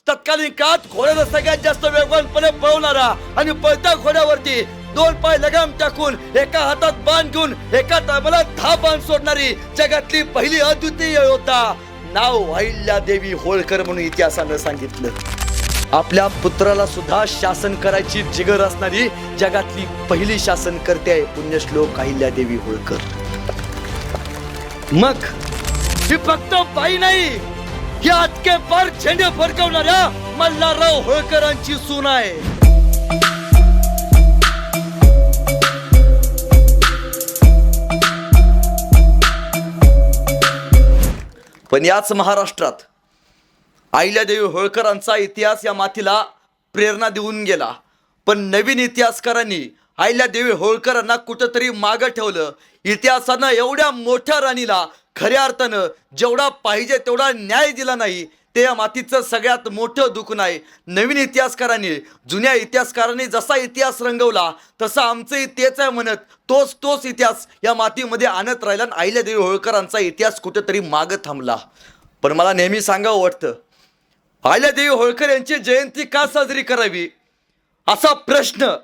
तत्कालीन काळात घोड्याला सगळ्यात जास्त वेगवानपणे पळवणारा आणि पळत्या घोड्यावरती 2 पाय लगाम टाकून एका हातात बाण घेऊन एका टायमाला 10 बाण सोडणारी जगातली पहिली अद्वितीय योद्धा नाव अहिल्यादेवी होळकर म्हणून इतिहासानं सांगितलं। आपल्या पुत्राला सुद्धा शासन करायची जिगर असणारी जगातली पहिली शासनकर्ती आहे पुण्यश्लोक अहिल्यादेवी होळकर। मग ही फक्त बाई नाही, ही आटके पार झेंडे फडकवणाऱ्या मल्हारराव होळकरांची सून आहे। पण याच महाराष्ट्रात अहिल्यादेवी होळकरांचा इतिहास या मातीला प्रेरणा देऊन गेला, पण नवीन इतिहासकारांनी अहिल्यादेवी होळकरांना कुठंतरी मागं ठेवलं। इतिहासानं एवढ्या मोठ्या राणीला खऱ्या अर्थानं जेवढा पाहिजे तेवढा न्याय दिला नाही, ते या मातीचं सगळ्यात मोठं दुःख आहे। नवीन इतिहासकारांनी जुन्या इतिहासकारांनी जसा इतिहास रंगवला तसा आमचंही तेच आहे म्हणत तोच इतिहास या मातीमध्ये आणत राहिला आणि अहिल्यादेवी होळकरांचा इतिहास कुठेतरी मागं थांबला। पण मला नेहमी सांगावं वाटतं, अहिल्यादेवी होळकर यांची जयंती का साजरी करावी असा प्रश्न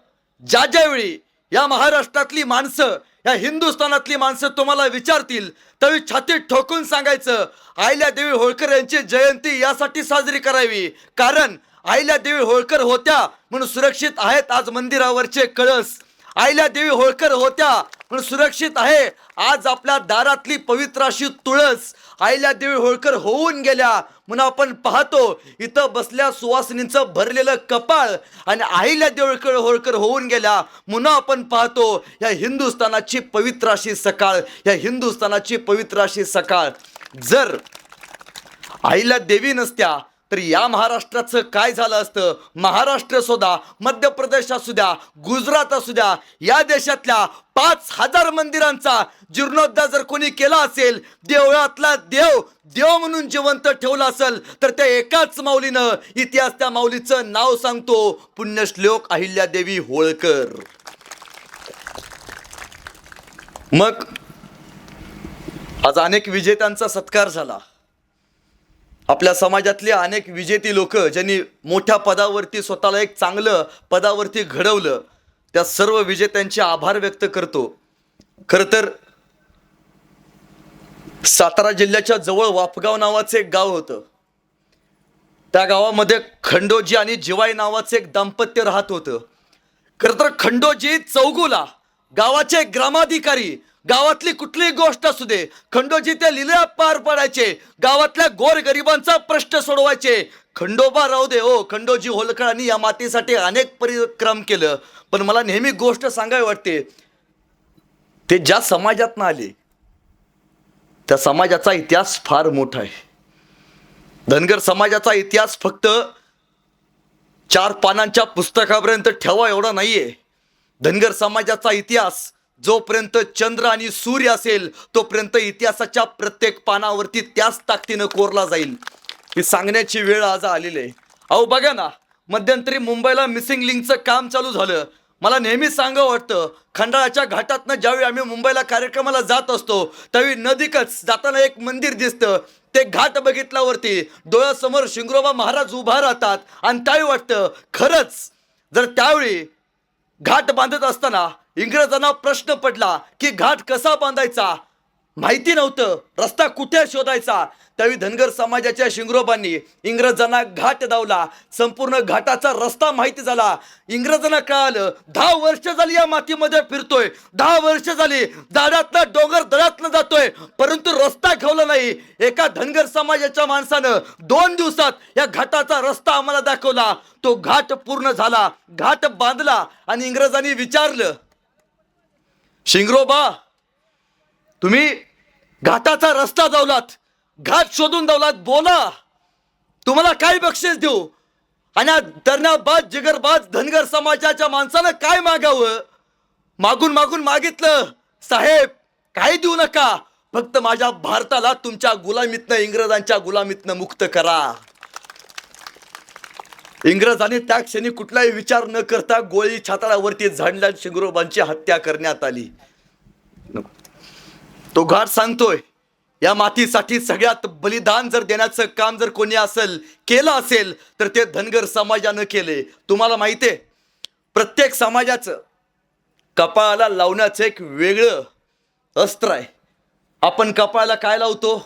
ज्यावेळी या महाराष्ट्रातली माणसं, या हिंदुस्थानातली माणसं तुम्हाला विचारतील त्यावेळी छातीत ठोकून सांगायचं अहिल्यादेवी होळकर यांची जयंती यासाठी साजरी करावी, कारण अहिल्यादेवी होळकर होत्या म्हणून सुरक्षित आहेत आज मंदिरावरचे कळस। अहिल्यादेवी होळकर होत्या म्हणून सुरक्षित आहे आज आपल्या दारातली पवित्र अशी तुळस। अहिल्यादेवी होळकर होऊन गेल्या म्हणून आपण पाहतो इथं बसल्या सुवासिनींचं भरलेलं कपाळ, आणि अहिल्यादेवी होळकर होऊन गेल्या म्हणून आपण पाहतो या हिंदुस्थानाची पवित्र अशी सकाळ, या हिंदुस्थानाची पवित्र अशी सकाळ। जर अहिल्यादेवी नसत्या तर या महाराष्ट्राचं काय झालं असतं? महाराष्ट्र असू द्या, मध्य प्रदेश असू द्या, गुजरात असू द्या, या देशातल्या 5000 मंदिरांचा जीर्णोद्धार जर कोणी केला असेल, देवळातला देव म्हणून जिवंत ठेवला असेल, तर त्या एकाच माऊलीनं इतिहास त्या माऊलीचं नाव सांगतो, पुण्यश्लोक अहिल्यादेवी होळकर। मग आज अनेक विजेत्यांचा सत्कार झाला। आपल्या समाजातले अनेक विजेती लोक ज्यांनी मोठ्या पदावरती स्वतःला एक चांगलं पदावरती घडवलं, त्या सर्व विजेत्यांचे आभार व्यक्त करतो। खरं तर सातारा जिल्ह्याच्या जवळ वाफगाव नावाचं एक गाव होतं। त्या गावामध्ये खंडोजी आणि जिवाई नावाचं एक दाम्पत्य राहत होतं। खरं तर खंडोजी चौगुला गावाचे ग्रामाधिकारी, गावातली कुठलीही गोष्ट असू दे खंडोजी त्या लिला पार पाडायचे, गावातल्या गोरगरिबांचा प्रश्न सोडवायचे। खंडोबा राहू दे हो, खंडोजी होळकरांनी या मातीसाठी अनेक परिक्रम केलं। पण मला नेहमी गोष्ट सांगावी वाटते, ते ज्या समाजातनं आले त्या समाजाचा इतिहास फार मोठा आहे। धनगर समाजाचा इतिहास फक्त 4 पानांच्या पुस्तकापर्यंत ठेवा एवढा नाहीये। धनगर समाजाचा इतिहास जोपर्यंत चंद्र आणि सूर्य असेल तोपर्यंत इतिहासाच्या प्रत्येक पानावरती त्याच ताकदीनं कोरला जाईल, ही सांगण्याची वेळ आज आलेली आहे। अहो बघा ना, मध्यंतरी मुंबईला मिसिंग लिंकचं काम चालू झालं। मला नेहमी सांगावं वाटतं, खंडाळाच्या घाटातनं ज्यावेळी आम्ही मुंबईला कार्यक्रमाला जात असतो त्यावेळी नदीकच जाताना एक मंदिर दिसतं। ते घाट बघितल्यावरती डोळ्यासमोर शिंगरोबा महाराज उभा राहतात आणि त्यावेळी वाटतं खरंच जर त्यावेळी घाट बांधत असताना इंग्रजांना प्रश्न पडला की घाट कसा बांधायचा, माहिती नव्हतं, रस्ता कुठे शोधायचा, त्यावेळी धनगर समाजाच्या शिंगरोबांनी इंग्रजांना घाट दावला, संपूर्ण घाटाचा रस्ता माहिती झाला। इंग्रजांना कळालं 10 वर्ष झाली या मातीमध्ये फिरतोय, 10 वर्ष झाली दाडातनं डोंगर दडातनं जातोय, परंतु रस्ता ठेवला नाही। एका धनगर समाजाच्या माणसानं 2 दिवसात या घाटाचा रस्ता आम्हाला दाखवला। तो घाट पूर्ण झाला, घाट बांधला आणि इंग्रजांनी विचारलं, शिंगरोबा तुम्ही घाटाचा रस्ता दावलात, घाट शोधून दावलात, बोला तुम्हाला काय बक्षीस देऊ? आणि धर्नाबाज जिगरबाज धनगर समाजाच्या माणसानं काय मागावं? मागून मागितलं, साहेब काही देऊ नका, फक्त माझ्या भारताला तुमच्या गुलामीतनं, इंग्रजांच्या गुलामीतनं मुक्त करा। इंग्रजांनी त्या क्षणी कुठलाही विचार न करता गोळी छाताडावरती झाडल्या, शिंगरोबांची हत्या करण्यात आली। तो घाट सांगतोय या मातीसाठी सगळ्यात बलिदान जर देण्याचं काम जर कोणी केलं असेल तर ते धनगर समाजानं केले. तुम्हाला माहिती आहे, प्रत्येक समाजाचं कपाळाला लावण्याचं एक वेगळं अस्त्र आहे. आपण कपाळाला काय लावतो?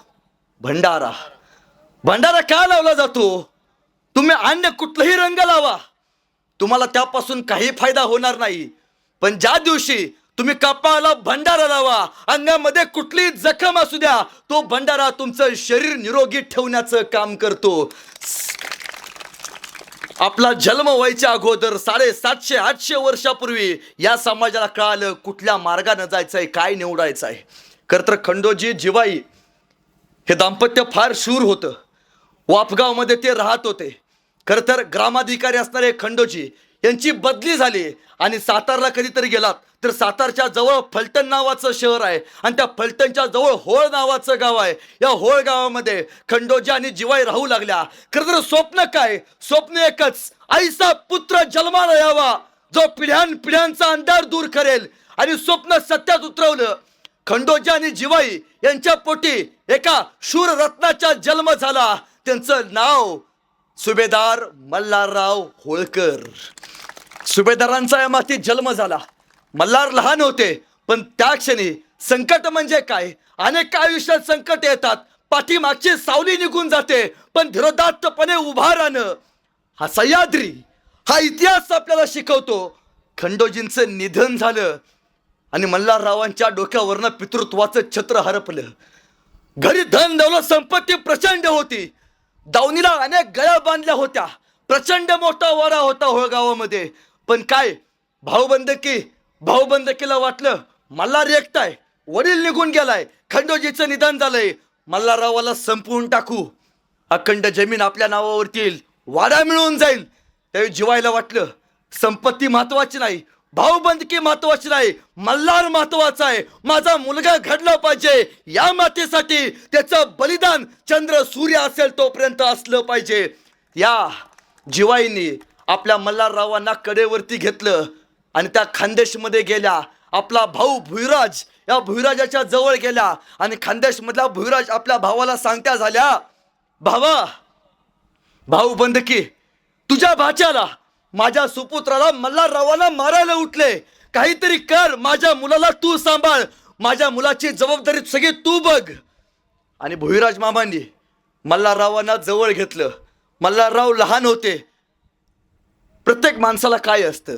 भंडारा. भंडारा का लावला जातो? तुम्ही अन्य कुठलाही रंग लावा, तुम्हाला त्यापासून काही फायदा होणार नाही. पण ज्या दिवशी तुम्ही कपाळाला भंडारा लावा, अंगामध्ये कुठलीही जखम असू द्या, तो भंडारा तुमचं शरीर निरोगी ठेवण्याचं काम करतो. आपला जन्म व्हायच्या अगोदर 750-800 वर्षापूर्वी या समाजाला कळालं कुठल्या मार्गाने जायचंय, काय निवडायचं आहे. खरं तर खंडोजी जिवाई हे दाम्पत्य फार शूर होतं. वापगावमध्ये ते राहत होते. खरं तर ग्रामाधिकारी असणारे खंडोजी यांची बदली झाली आणि सातारला कधीतरी गेलात तर सातारच्या जवळ फलटण नावाचं शहर आहे आणि त्या फलटणच्या जवळ होळ नावाचं गाव आहे. या होळ गावामध्ये खंडोजी आणि जिवाई राहू लागल्या. खरं तर स्वप्न काय? स्वप्न एकच, आईचा पुत्र जन्माला यावा जो पिढ्यांचा अंधार दूर करेल. आणि स्वप्न सत्यात उतरवलं. खंडोजी आणि जिवाई यांच्या पोटी एका शूर रत्नाचा जन्म झाला. त्यांचं नाव सुभेदार मल्हारराव होळकर. सुभेदारांचा या मातीत जन्म झाला. मल्हार लहान होते, पण त्या क्षणी संकट म्हणजे काय? अनेक आयुष्यात संकट येतात, पाठीमागची सावली निघून जाते, पण धीरोदात्तपणे उभा राहणं हा सह्याद्री, हा इतिहास आपल्याला शिकवतो. खंडोजींचं निधन झालं आणि मल्हाररावांच्या डोक्यावरनं पितृत्वाचं छत्र हरपलं. घरी धन दौलत संपत्ती प्रचंड होती. दावणीला अनेक गळ्या बांधल्या होत्या. प्रचंड मोठा वाडा होता होळगावामध्ये. पण काय, भाऊबंदकीला वाटलं मल्हार एकटाय, वडील निघून गेलाय, खंडोजीचं निधन झालंय, मल्हाररावाला संपवून टाकू, अखंड जमीन आपल्या नावावरती येईल, वाडा मिळून जाईल. त्यावेळी जिवायला वाटलं संपत्ती महत्वाची नाही, भाऊबंदकी महत्वाची नाही, मल्हार महत्वाचा आहे. माझा मुलगा घडला पाहिजे. या मातेसाठी त्याचं बलिदान चंद्र सूर्य असेल तोपर्यंत असलं पाहिजे. या जिवाईंनी आपल्या मल्हाररावांना कडेवरती घेतलं आणि त्या खानदेशमध्ये गेल्या. आपला भाऊ भुईराज या भुईराजाच्या जवळ गेल्या आणि खानदेशमधला भुईराज आपल्या भावाला सांगत्या झाल्या, भाऊबंदकी तुझ्या भाच्याला, माझ्या सुपुत्राला मल्हाररावांना मारायला उठले, काहीतरी कर, माझ्या मुलाला तू सांभाळ, माझ्या मुलाची जबाबदारी सगळी तू बघ. आणि भुईराज मामांनी मल्हाररावांना जवळ घेतलं. मल्हारराव लहान होते. प्रत्येक माणसाला काय असतं,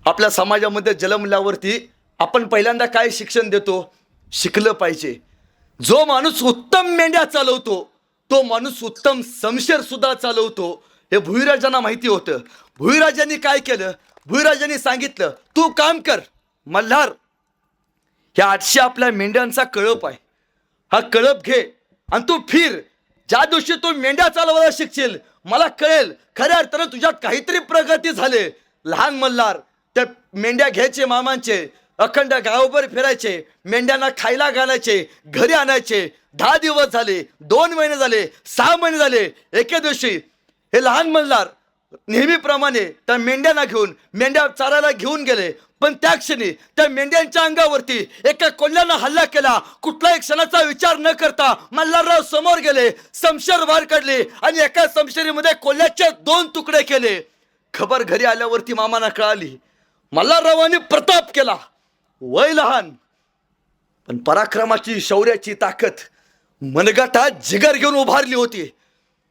आपल्या समाजामध्ये जन्मल्यावरती आपण पहिल्यांदा काय शिक्षण देतो? शिकलं पाहिजे. जो माणूस उत्तम मेंढ्या चालवतो तो माणूस उत्तम समशेर सुद्धा चालवतो, हे भुईराजांना माहिती होतं. भुईराजांनी काय केलं? भुईराजांनी सांगितलं, तू काम कर मल्हार, ह्या 800 आपल्या मेंढ्यांचा कळप आहे, हा कळप घे आणि तू फिर. ज्या दिवशी तू मेंढ्या चालवायला शिकशील मला कळेल खऱ्या अर्थानं तुझ्यात काहीतरी प्रगती झाले. लहान मल्हार त्या मेंढ्या घ्यायचे, मामांचे अखंड गावभर फिरायचे, मेंढ्यांना खायला घालायचे, घरी आणायचे. 10 दिवस झाले, 2 महिने झाले, 6 महिने झाले. एके दिवशी हे लहान मल्हार नेहमीप्रमाणे त्या मेंढ्यांना घेऊन मेंढ्या चारायला घेऊन गेले. पण त्या क्षणी त्या मेंढ्यांच्या अंगावरती एका कोल्ह्यानं हल्ला केला. कुठलाही क्षणाचा विचार न करता मल्हारराव समोर गेले, समशेर बाहेर काढले आणि एका समशेरीमध्ये कोल्ह्याचे 2 तुकडे केले. खबर घरी आल्यावरती मामांना कळाली. मल्हाररावांनी प्रताप केला. वय लहान पण पराक्रमाची, शौर्याची ताकद मनगटात जिगर घेऊन उभारली होती.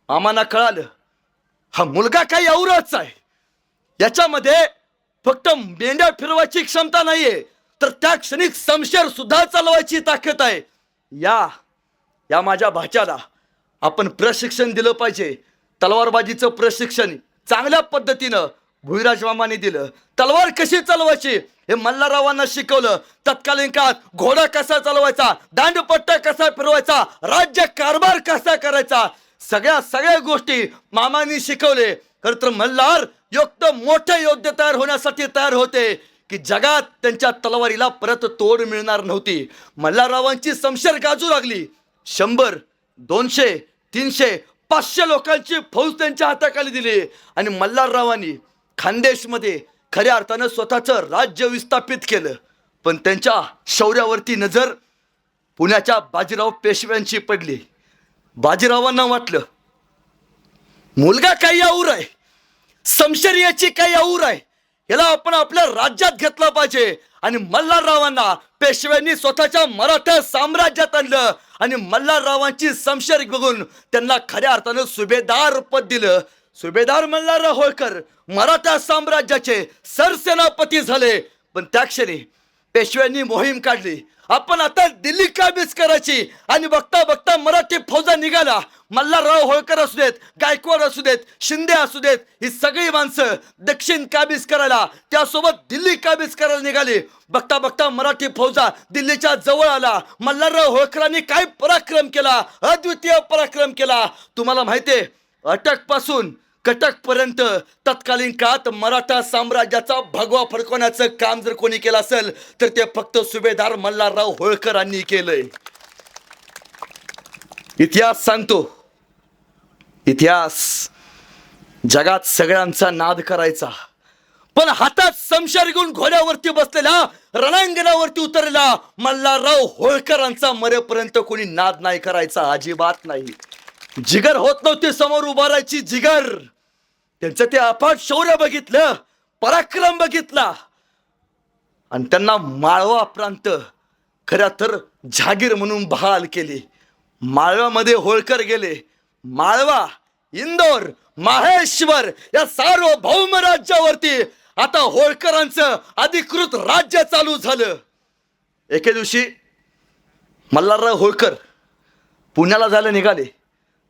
मामांना कळालं हा मुलगा काही औरच आहे, याच्यामध्ये फक्त मेंढ्या फिरवायची क्षमता नाहीये, तर त्या क्षणी समशेर सुद्धा चालवायची ताकद आहे. या माझ्या भाच्याला आपण प्रशिक्षण दिलं पाहिजे. तलवारबाजीचं प्रशिक्षण चांगल्या पद्धतीनं भुईराज मामाने दिलं. तलवार कशी चालवायची हे मल्हाररावांना शिकवलं. तत्कालीन काळात घोडा कसा चालवायचा, दांडपट्टा कसा फिरवायचा, राज्य कारभार कसा करायचा, सगळ्या गोष्टी मामांनी शिकवले. खरं तर मल्हार मोठे योद्धे तयार होण्यासाठी तयार होते की जगात त्यांच्या तलवारीला परत तोड मिळणार नव्हती. मल्हाररावांची समशेर गाजू लागली. 100, 200, 300, 500 लोकांची फौज त्यांच्या हाताखाली दिली आणि मल्हाररावांनी खानदेशमध्ये खऱ्या अर्थानं स्वतःचं राज्य विस्थापित केलं. पण त्यांच्या शौर्यावरती नजर पुण्याच्या बाजीराव पेशव्यांची पडली. बाजीरावांना वाटलं मुलगा काही आऊर आहे, समशर्याची काही आऊर आहे, याला आपण आपल्या राज्यात घेतलं पाहिजे. आणि मल्हाररावांना पेशव्यांनी स्वतःच्या मराठा साम्राज्यात आणलं आणि मल्हाररावांची समशर्य बघून त्यांना खऱ्या अर्थानं सुभेदार पद दिलं. सुभेदार मल्हारराव होळकर मराठा साम्राज्याचे सरसेनापती झाले. पण त्या क्षणी पेशव्यांनी मोहीम काढली, आपण आता दिल्ली काबीज करायची. आणि बघता बघता मराठी फौजा निघाला. मल्हारराव होळकर असू देत, गायकवाड असू देत, शिंदे असू देत, ही सगळी माणसं दक्षिण काबीज करायला, त्यासोबत दिल्ली काबीज करायला निघाली. बघता बघता मराठी फौजा दिल्लीच्या जवळ आला. मल्हारराव होळकरांनी काय पराक्रम केला, अद्वितीय पराक्रम केला. तुम्हाला माहितीये, अटक पासून कटक पर्यंत तत्कालीन काळात मराठा साम्राज्याचा भगवा फडकवण्याचं काम जर कोणी केलं असेल तर ते फक्त सुभेदार मल्हारराव होळकरांनी केलंय. इतिहास सांगतो, इतिहास जगात सगळ्यांचा नाद करायचा, पण हातात समशेर घेऊन घोड्यावरती बसलेला, रणांगणावरती उतरलेला मल्हारराव होळकरांचा मरेपर्यंत कोणी नाद नाही करायचा, अजिबात नाही. जिगर होत नव्हती समोर उभारायची जिगर. त्यांचं ते अफाट शौर्य बघितलं, पराक्रम बघितला आणि त्यांना माळवा प्रांत खऱ्या तर जहागीर म्हणून बहाल केली. माळव्यामध्ये होळकर गेले. माळवा, इंदोर, माहेश्वर या सार्वभौम राज्यावरती आता होळकरांचं अधिकृत राज्य चालू झालं. एके दिवशी मल्हारराव होळकर पुण्याला जायला निघाले,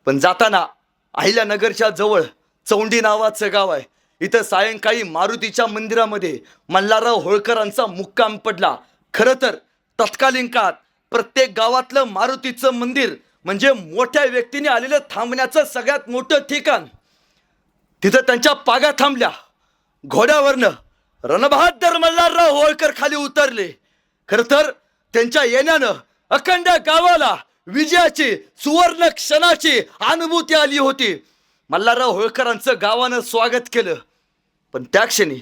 पण जाताना अहिल्यानगरच्या जवळ चौंडी नावाचं गाव आहे. इथं सायंकाळी मारुतीच्या मंदिरामध्ये मल्हारराव होळकरांचा मुक्काम पडला. खरं तर तत्कालीन काळात प्रत्येक गावातलं मारुतीचं मंदिर म्हणजे मोठ्या व्यक्तीने आलेलं थांबण्याचं सगळ्यात मोठं ठिकाण. तिथं त्यांच्या पागा थांबल्या. घोड्यावरनं रणबहादर मल्हारराव होळकर खाली उतरले. खरं तर त्यांच्या येण्यानं अखंड गावाला विजयाची, सुवर्ण क्षणाची अनुभूती आली होती. मल्हारराव होळकरांचं गावानं स्वागत केलं. पण त्या क्षणी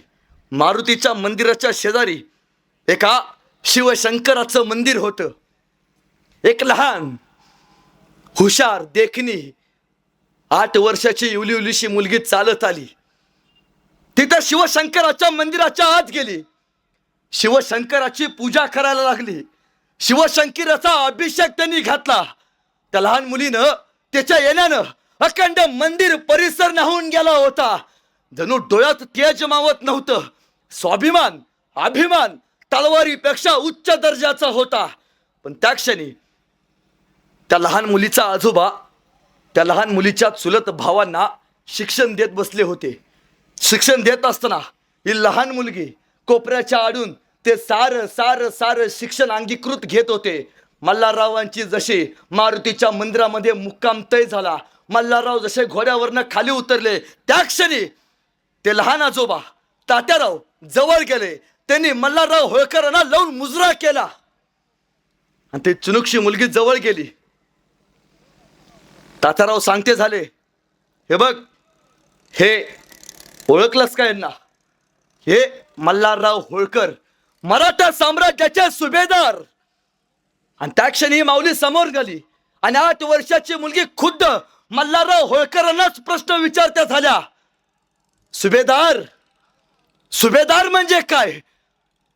मारुतीच्या मंदिराच्या शेजारी एका शिवशंकराचं मंदिर होतं. एक लहान हुशार देखणी 8 वर्षाची इवलीशी मुलगी चालत आली. तिथं शिवशंकराच्या मंदिराच्या आत गेली. शिवशंकराची पूजा करायला लागली. शिवशंकराचा अभिषेक त्यांनी घातला. त्या लहान मुलीनं त्याच्या येण्यानं अखंड मंदिर परिसर न्हावून गेला होता. जणू डोळ्यात तेज मावत नव्हतं. स्वाभिमान, अभिमान तलवारीपेक्षा उच्च दर्जाचा होता. पण त्या क्षणी त्या लहान मुलीचा आजोबा त्या लहान मुलीच्या चुलत भावांना शिक्षण देत बसले होते. शिक्षण देत असताना ही लहान मुलगी कोपऱ्याच्या आडून ते सार सार सार शिक्षण अंगीकृत घेत होते. मल्हाररावांची जशी मारुतीच्या मंदिरामध्ये मुक्काम तय झाला, मल्हारराव जसे घोड्यावरनं खाली उतरले, त्या क्षणी ते लहान आजोबा तात्याराव जवळ गेले. त्यांनी मल्हारराव होळकरांना लावून मुजरा केला आणि ते चुनुकशी मुलगी जवळ गेली. तात्याराव सांगते झाले, हे बघ, हे ओळखलंस का यांना? हे मल्हारराव होळकर, मराठा साम्राज्याचे सुभेदार. आणि त्या क्षणी माऊली समोर गेली आणि 8 वर्षाची मुलगी खुद्द मल्हारराव होळकरांनाच प्रश्न विचारत्या झाल्या, सुभेदार, सुभेदार म्हणजे काय?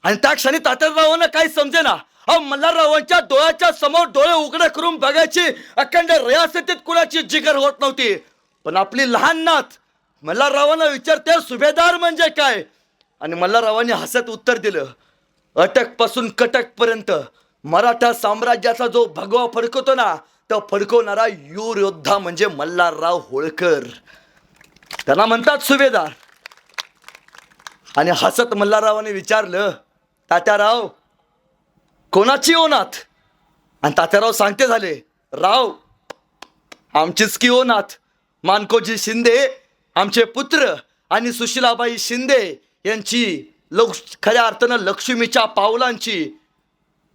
आणि त्या क्षणी तात्यारावांना काही समजेना. मल्हाररावांच्या डोळ्याच्या समोर डोळे उघडे करून बघायची अखंड रियासतीत कुणाची जिगर होत नव्हती. पण आपली लहान नात मल्हाररावांना विचारते, सुभेदार म्हणजे काय? आणि मल्हाररावांनी हसत उत्तर दिलं, अटक पासून कटक पर्यंत मराठा साम्राज्याचा जो भगवा फडकवतो ना, तो फडकवणारा यूर योद्धा म्हणजे मल्हारराव होळकर, त्यांना म्हणतात सुभेदार. आणि हसत मल्हाररावांनी विचारलं, तात्याराव कोणाची ओ नाथ? आणि तात्याराव सांगते झाले, राव आमचीच की ओ नाथ. मानकोजी शिंदे आमचे पुत्र आणि सुशीलाबाई शिंदे यांची खऱ्या अर्थानं लक्ष्मीच्या पावलांची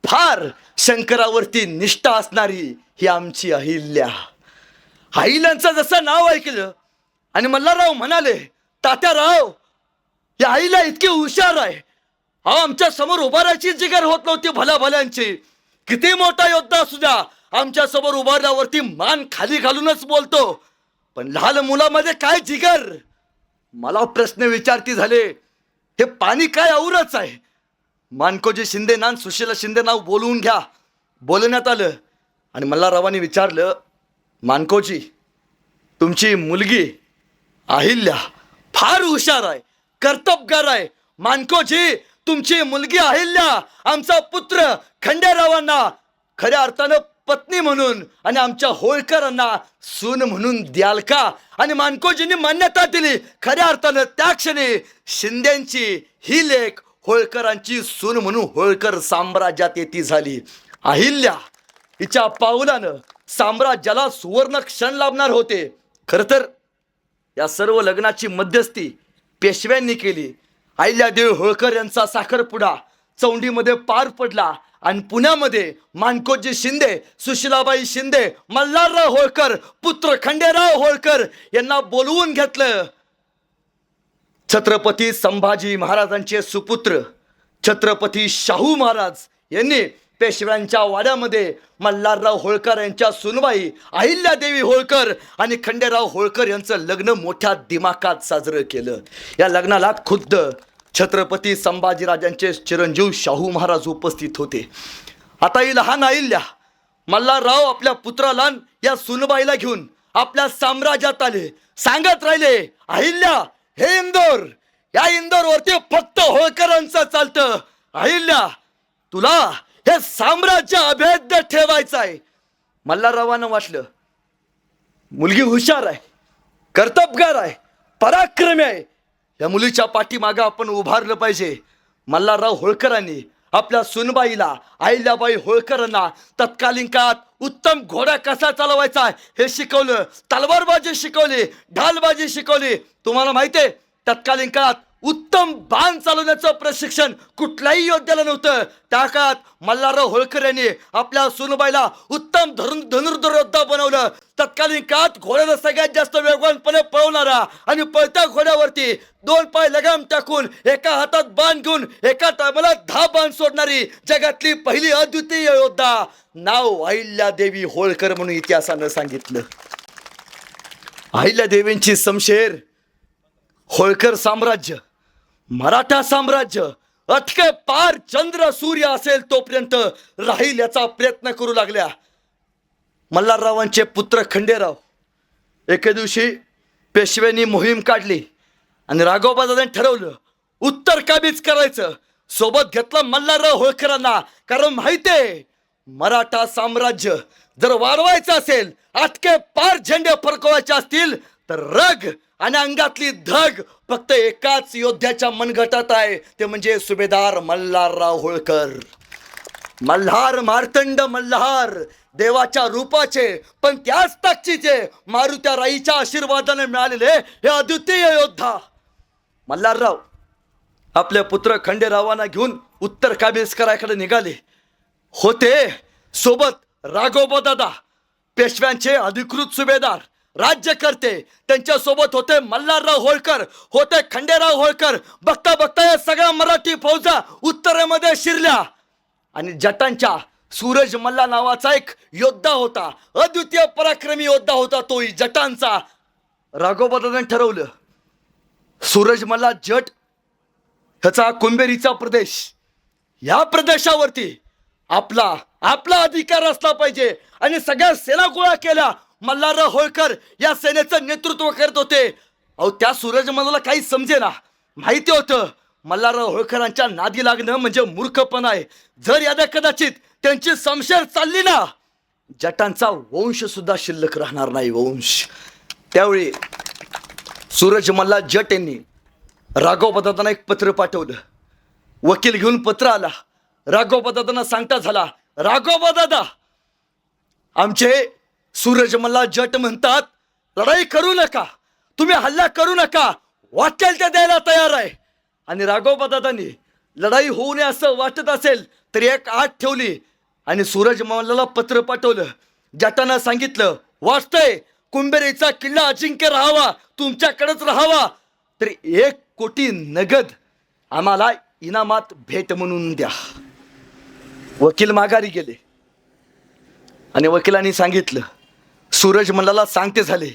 फार शंकरावरती निष्ठा असणारी ही आमची अहिल्या. अहिल्यांचं जसं नाव ऐकलं आणि मल्हारराव म्हणाले, तात्याराव या आईला इतकी हुशार आहे, आमच्या समोर उभारायची जिगर होत नव्हती भल्या भल्यांची. किती मोठा योद्धा असू द्या, आमच्या समोर उभारल्यावरती मान खाली घालूनच बोलतो. पण लहान मुलामध्ये काय जिगर. मला प्रश्न विचारती झाले, हे पाणी काय औरच आहे. मानकोजी शिंदे नान सुशीला शिंदे नाव बोलवून घ्या. बोलण्यात आलं आणि मल्हाररावांनी विचारलं, मानकोजी तुमची मुलगी अहिल्या फार हुशार आहे, कर्तबगार आहे. मानकोजी तुमची मुलगी अहिल्या आमचा पुत्र खंडेरावांना खऱ्या अर्थानं पत्नी म्हणून आणि आमच्या होळकरांना सून म्हणून द्याल का. आणि मानकोजींनी मान्यता दिली. खऱ्या अर्थानं त्या क्षणी शिंदेची ही लेक होळकरांची सून म्हणून होळकर साम्राज्यात येती झाली. अहिल्या हिच्या पावलानं साम्राज्याला सुवर्ण क्षण लाभणार होते. खर तर या सर्व लग्नाची मध्यस्थी पेशव्यांनी केली. अहिल्यादेवी होळकर यांचा साखरपुडा चौंडीमध्ये पार पडला आणि पुण्यामध्ये मानकोजी शिंदे, सुशीलाबाई शिंदे, मल्हारराव होळकर पुत्र खंडेराव होळकर यांना बोलवून घेतलं. छत्रपती संभाजी महाराजांचे सुपुत्र छत्रपती शाहू महाराज यांनी पेशव्यांच्या वाड्यामध्ये मल्हारराव होळकर यांच्या सुनबाई अहिल्यादेवी होळकर आणि खंडेराव होळकर यांचं लग्न मोठ्या दिमाखात साजरं केलं. या लग्नाला खुद्द छत्रपती संभाजीराजांचे चिरंजीव शाहू महाराज उपस्थित होते. आता ही लहान अहिल्या मल्हारराव आपल्या पुत्राला या सुनबाईला घेऊन आपल्या साम्राज्यात आले. सांगत राहिले, अहिल्या हे इंदोर, या इंदोरवरती फक्त होळकरांचं चालतं. अहिल्या तुला हे साम्राज्य अभेद्य ठेवायचं आहे. मल्हाररावांना वाटलं मुलगी हुशार आहे, कर्तबगार आहे, पराक्रमी आहे, या मुलीच्या पाठीमागं आपण उभारलं पाहिजे. मल्हारराव होळकरांनी आपल्या सुनबाईला अहिल्याबाई होळकरांना तत्कालीन काळात उत्तम घोडा कसा चालवायचा हे शिकवलं. तलवारबाजी शिकवली, ढालबाजी शिकवली. तुम्हाला माहिती आहे तत्कालीन काळात उत्तम बाण चालवण्याचं प्रशिक्षण कुठल्याही योद्ध्याला नव्हतं. त्या काळात मल्हारराव होळकर यांनी आपल्या सुनबाईला उत्तम धनुर्धर योद्धा बनवलं. तत्कालीन काळात घोड्याला सगळ्यात जास्त वेगवानपणे पळवणारा आणि पळत्या घोड्यावरती 2 पाय लगाम टाकून एका हातात बाण घेऊन एका टायमाला 10 बाण सोडणारी जगातली पहिली अद्वितीय योद्धा नाव अहिल्यादेवी होळकर म्हणून इतिहासानं सांगितलं. अहिल्यादेवींची समशेर होळकर साम्राज्य, मराठा साम्राज्य अटके पार चंद्र सूर्य असेल तोपर्यंत राहील याचा प्रयत्न करू लागल्या. मल्हाररावांचे पुत्र खंडेराव एके दिवशी पेशव्यांनी मोहीम काढली आणि राघोबादादांनी ठरवलं उत्तर काबीज करायचं. सोबत घेतलं मल्हारराव होळकरांना, कारण माहितीये मराठा साम्राज्य जर वाढवायचं असेल, अटके पार झेंडे फरकवायचे असतील तर रग आणि अंगातली धग फक्त एकाच योद्ध्याच्या मनगटात आहे, ते म्हणजे सुभेदार मल्हारराव होळकर. मल्हार मार्तंड मल्हार देवाच्या रूपाचे पण त्याच ताकदीचे मारुत्या राईच्या आशीर्वादाने मिळालेले हे अद्वितीय योद्धा. मल्हारराव आपले पुत्र खंडेरावांना घेऊन उत्तर काबीज करायकडे निघाले होते. सोबत राघोबादादा पेशव्यांचे अधिकृत सुभेदार राज्यकर्ते त्यांच्या सोबत होते. मल्हारराव होळकर होते, खंडेराव होळकर. बघता बघता या सगळ्या मराठी फौजा उत्तरेमध्ये शिरल्या आणि जटांच्या सूरज मल्ला नावाचा एक योद्धा होता, अद्वितीय पराक्रमी योद्धा होता, तोही जटांचा. राघोबादादांनी ठरवलं सूरज मल्ला जट ह्याचा कुंभेरीचा प्रदेश, या प्रदेशावरती आपला अधिकार असला पाहिजे. आणि सगळ्या सेना गोळा केल्या. मल्हारराव होळकर या सेनेचं नेतृत्व करत होते. अहो त्या सूरज मल्लाला काही समजेना. माहिती होतं मल्हारराव होळकरांच्या नादी लागणं म्हणजे मूर्खपणा आहे. जर यादा कदाचित त्यांची समशेर चालली ना, जटांचा वंश सुद्धा शिल्लक राहणार नाही, वंश. त्यावेळी सूरज मल्ला जट यांनी राघोबादादांना एक पत्र पाठवलं. वकील घेऊन पत्र आला. राघोबादादांना सांगता झाला, राघोबादादा आमचे सूरज मल्ला जट म्हणतात लढाई करू नका, तुम्ही हल्ला करू नका, वाटेल ते द्यायला तयार आहे. आणि राघोबादादांनी लढाई होऊ नये असं वाटत असेल तरी एक आठ ठेवली आणि सूरज मल्लाला पत्र पाठवलं. जटांना सांगितलं वाटतंय कुंभेरीचा किल्ला अजिंक्य राहावा, तुमच्याकडेच राहावा, तर 1 कोटी नगद आम्हाला इनामात भेट म्हणून द्या. वकील माघारी गेले. आणि वकिलांनी सांगितलं, सूरज मल्लाला सांगते झाले.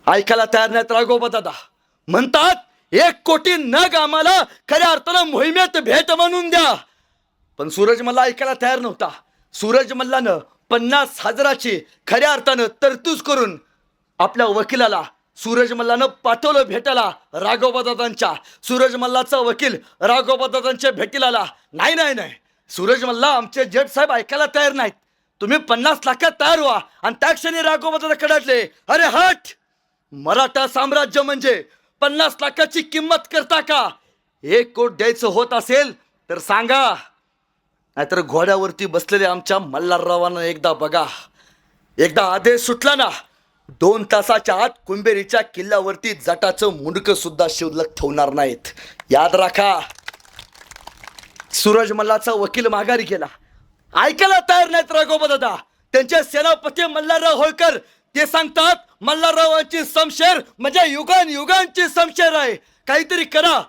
ऐकायला तयार नाहीत राघोबा दादा. म्हणतात 1 कोटी नग आम्हाला खऱ्या अर्थानं मोहिमेत भेट म्हणून द्या. पण सूरज मल्ला ऐकायला तयार नव्हता. सूरज मल्लानं 50,000ची खऱ्या अर्थानं तरतूद करून आपल्या वकिलाला सूरज मल्लानं पाठवलं भेटायला राघोबादादांच्या. सूरज मल्लाचा वकील राघोबादादांच्या भेटीला आला. नाही नाही नाही, सूरज मल्ला आमचे जज साहेब ऐकायला तयार नाहीत. तुम्ही 50 लाखात तयार व्हा. आणि त्या क्षणी राघोबादादा कडाडले, अरे हट, मराठा साम्राज्य म्हणजे 50 लाखाची किंमत करता का? 1 कोट द्यायचं होत असेल तर सांगा, नाहीतर घोड्यावरती बसलेले आमच्या मल्हाररावांना एकदा बघा. एकदा आदेश सुटला ना, 2 तासाच्या आत कुंभेरीच्या किल्ल्यावरती जटाचं मुंडकं सुद्धा शिल्लक ठेवणार नाहीत. याद राखा. सूरज मल्लाचा वकील माघारी गेला. ऐकायला तयार नाहीत राघोबा दादा. त्यांचे सेनापती मल्हारराव होळकर ते सांगतात मल्हाररावांची समशेर म्हणजे युगान युगांची समशेर आहे, काहीतरी करा.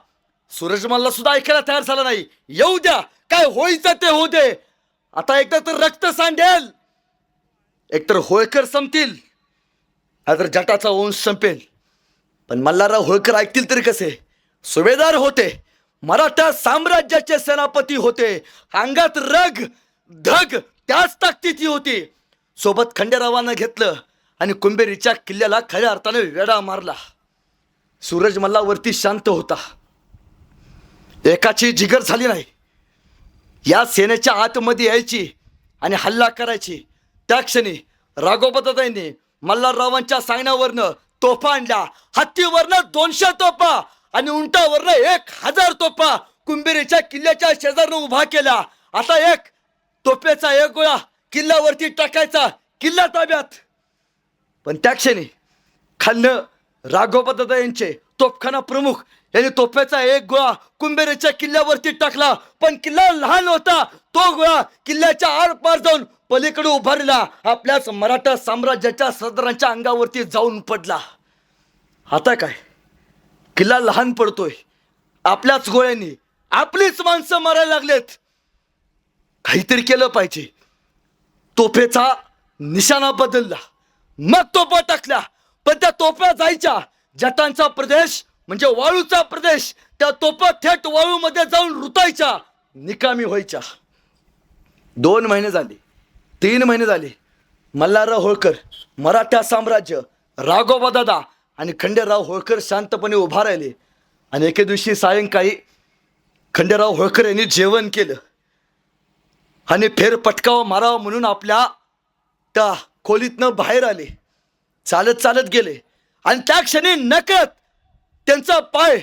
सूरज मल्ला सुद्धा ऐकायला तयार झाला नाही. येऊ द्या, काय होईचं ते होऊ दे. आता एकदा तर रक्त सांडेल, एकतर होळकर संपतील, नाहीतर जटाचा वंश संपेल. पण मल्हारराव होळकर ऐकतील तरी कसे? सुभेदार होते, मराठा साम्राज्याचे सेनापती होते. अंगात रग धग त्याच ताकदीची होती. सोबत खंडेरावानं घेतलं आणि कुंभेरीच्या किल्ल्याला खऱ्या अर्थाने वेढा मारला. सूरज मल्ला वरती शांत होता. एकाची जिगर झाली नाही. या सेनेच्या आतमध्ये यायची आणि हल्ला करायची. त्या क्षणी राघोबादादांनी मल्हाररावांच्या सांगण्यावरनं तोफा आणल्या. हत्तीवरनं 200 तोफा आणि उंटावरनं 1000 तोफा कुंभेरीच्या किल्ल्याच्या शेजारनं उभा केला. आता एक तोफेचा 1 गोळा किल्ल्यावरती टाकायचा, किल्ला ताब्यात. पण त्या क्षणी खालनं राघोबादादा यांचे तोफखाना प्रमुख यांनी तोफेचा 1 गोळा कुंभेरीच्या किल्ल्यावरती टाकला. पण किल्ला लहान होता. तो गोळा किल्ल्याच्या आरपार जाऊन पलीकडे उभारलेला आपल्याच मराठा साम्राज्याच्या सरदारांच्या अंगावरती जाऊन पडला. आता काय, किल्ला लहान पडतोय. आपल्याच गोळ्यांनी आपलीच माणसं मारायला लागलेत. काहीतरी केलं पाहिजे. तोफेचा निशाणा बदलला, मग तोफा टाकल्या. पण त्या तोफा जायच्या जटांचा प्रदेश म्हणजे वाळूचा प्रदेश. त्या तोफा थेट वाळूमध्ये जाऊन रुतायच्या, निकामी व्हायच्या. 2 महिने झाले, 3 महिने झाले. मल्हारराव होळकर, मराठा साम्राज्य, राघोबादादा आणि खंडेराव होळकर शांतपणे उभा राहिले. आणि एके दिवशी सायंकाळी खंडेराव होळकर यांनी जेवण केलं आणि फेरपटकाव मारावा म्हणून आपल्या त्या खोलीतनं बाहेर आले. चालत चालत गेले आणि त्या क्षणी नकळत त्यांचा पाय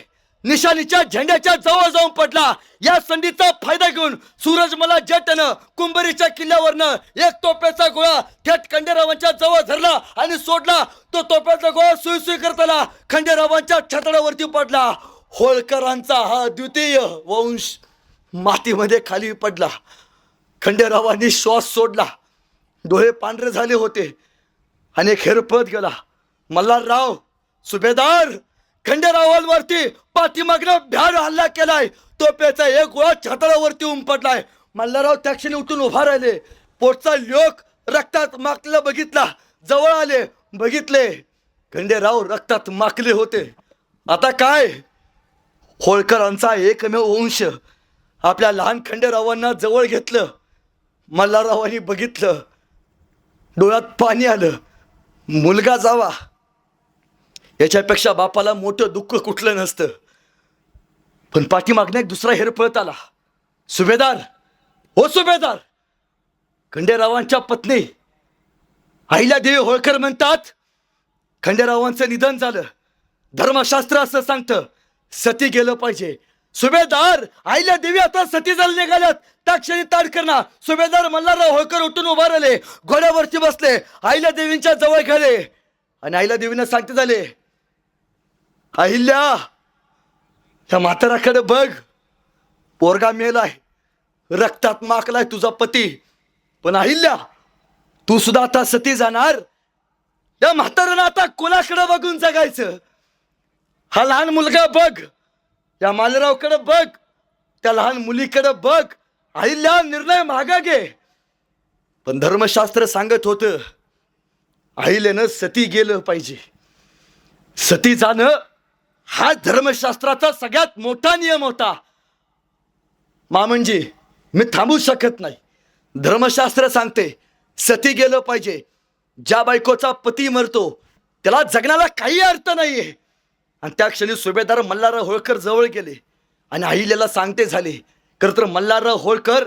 निशाणीच्या झेंड्याच्या जवळ जाऊन पडला. या संधीचा फायदा घेऊन सूरज मला जटनं कुंभेरीच्या किल्ल्यावरनं 1 तोफेचा गोळा थेट खंडेरावांच्या जवळ धरला आणि सोडला. तो तोफेचा गोळा सुई सुई करताना खंडेरावांच्या छातडावरती पडला. होळकरांचा हा द्वितीय वंश मातीमध्ये खाली पडला. खंडेरावांनी श्वास सोडला. डोळे पांढरे झाले होते आणि खेरपत गेला. मल्हारराव, सुभेदार, खंडेरावांवरती पाठीमागनं भ्याड हल्ला केलाय. तोफेचा 1 गोळा छातडावरती उमपडलाय. मल्हारराव त्या क्षणी उठून उभा राहिले. पोटचा लोक रक्तात माकलेला बघितला. जवळ आले, बघितले, खंडेराव रक्तात माकले होते. आता काय? होळकरांचा एकमेव वंश आपल्या लहान खंडेरावांना जवळ घेतलं. मल्हाररावांनी बघितलं, डोळ्यात पाणी आलं. मुलगा जावा, याच्यापेक्षा बापाला मोठं दुःख कुठलं नसतं. पण पाठीमागनं एक दुसरा हेरपळत आला. सुभेदार, हो सुभेदार, खंडेरावांच्या पत्नी अहिल्यादेवी होळकर म्हणतात खंडेरावांचं निधन झालं. धर्मशास्त्र असं सांगतं सती गेलं पाहिजे. सुभेदार, अहिल्यादेवी आता सती झाले निघाल्यात. त्या क्षणी ताड करणार. सुभेदार मल्हारराव होळकर उठून उभा राहिले, घोड्यावरती बसले, अहिल्यादेवींच्या जवळ गेले आणि अहिल्यादेवींना सांगते झाले, अहिल्या, त्या म्हाताराकडे बघ, पोरगा मेलाय, रक्तात माकलाय तुझा पती. पण अहिल्या, तू सुद्धा आता सती जाणार. त्या म्हाताऱ्यानं आता कोणाकडे बघून जगायचं? हा लहान मुलगा बघ, या मालेरावकडे बघ, त्या लहान मुलीकडे बघ. अहिल्या, निर्णय मागा घे. पण धर्मशास्त्र सांगत होतं अहिल्यानं सती गेलं पाहिजे. सती जाणं हा धर्मशास्त्राचा सगळ्यात मोठा नियम होता. म्हणजे मी थांबू शकत नाही. धर्मशास्त्र सांगते सती गेलं पाहिजे. ज्या बायकोचा पती मरतो त्याला जगण्याला काही अर्थ नाहीये. आणि त्या क्षणी सुभेदार मल्हारराव होळकर जवळ गेले आणि अहिल्याला सांगते झाले. खरं तर मल्हारराव होळकर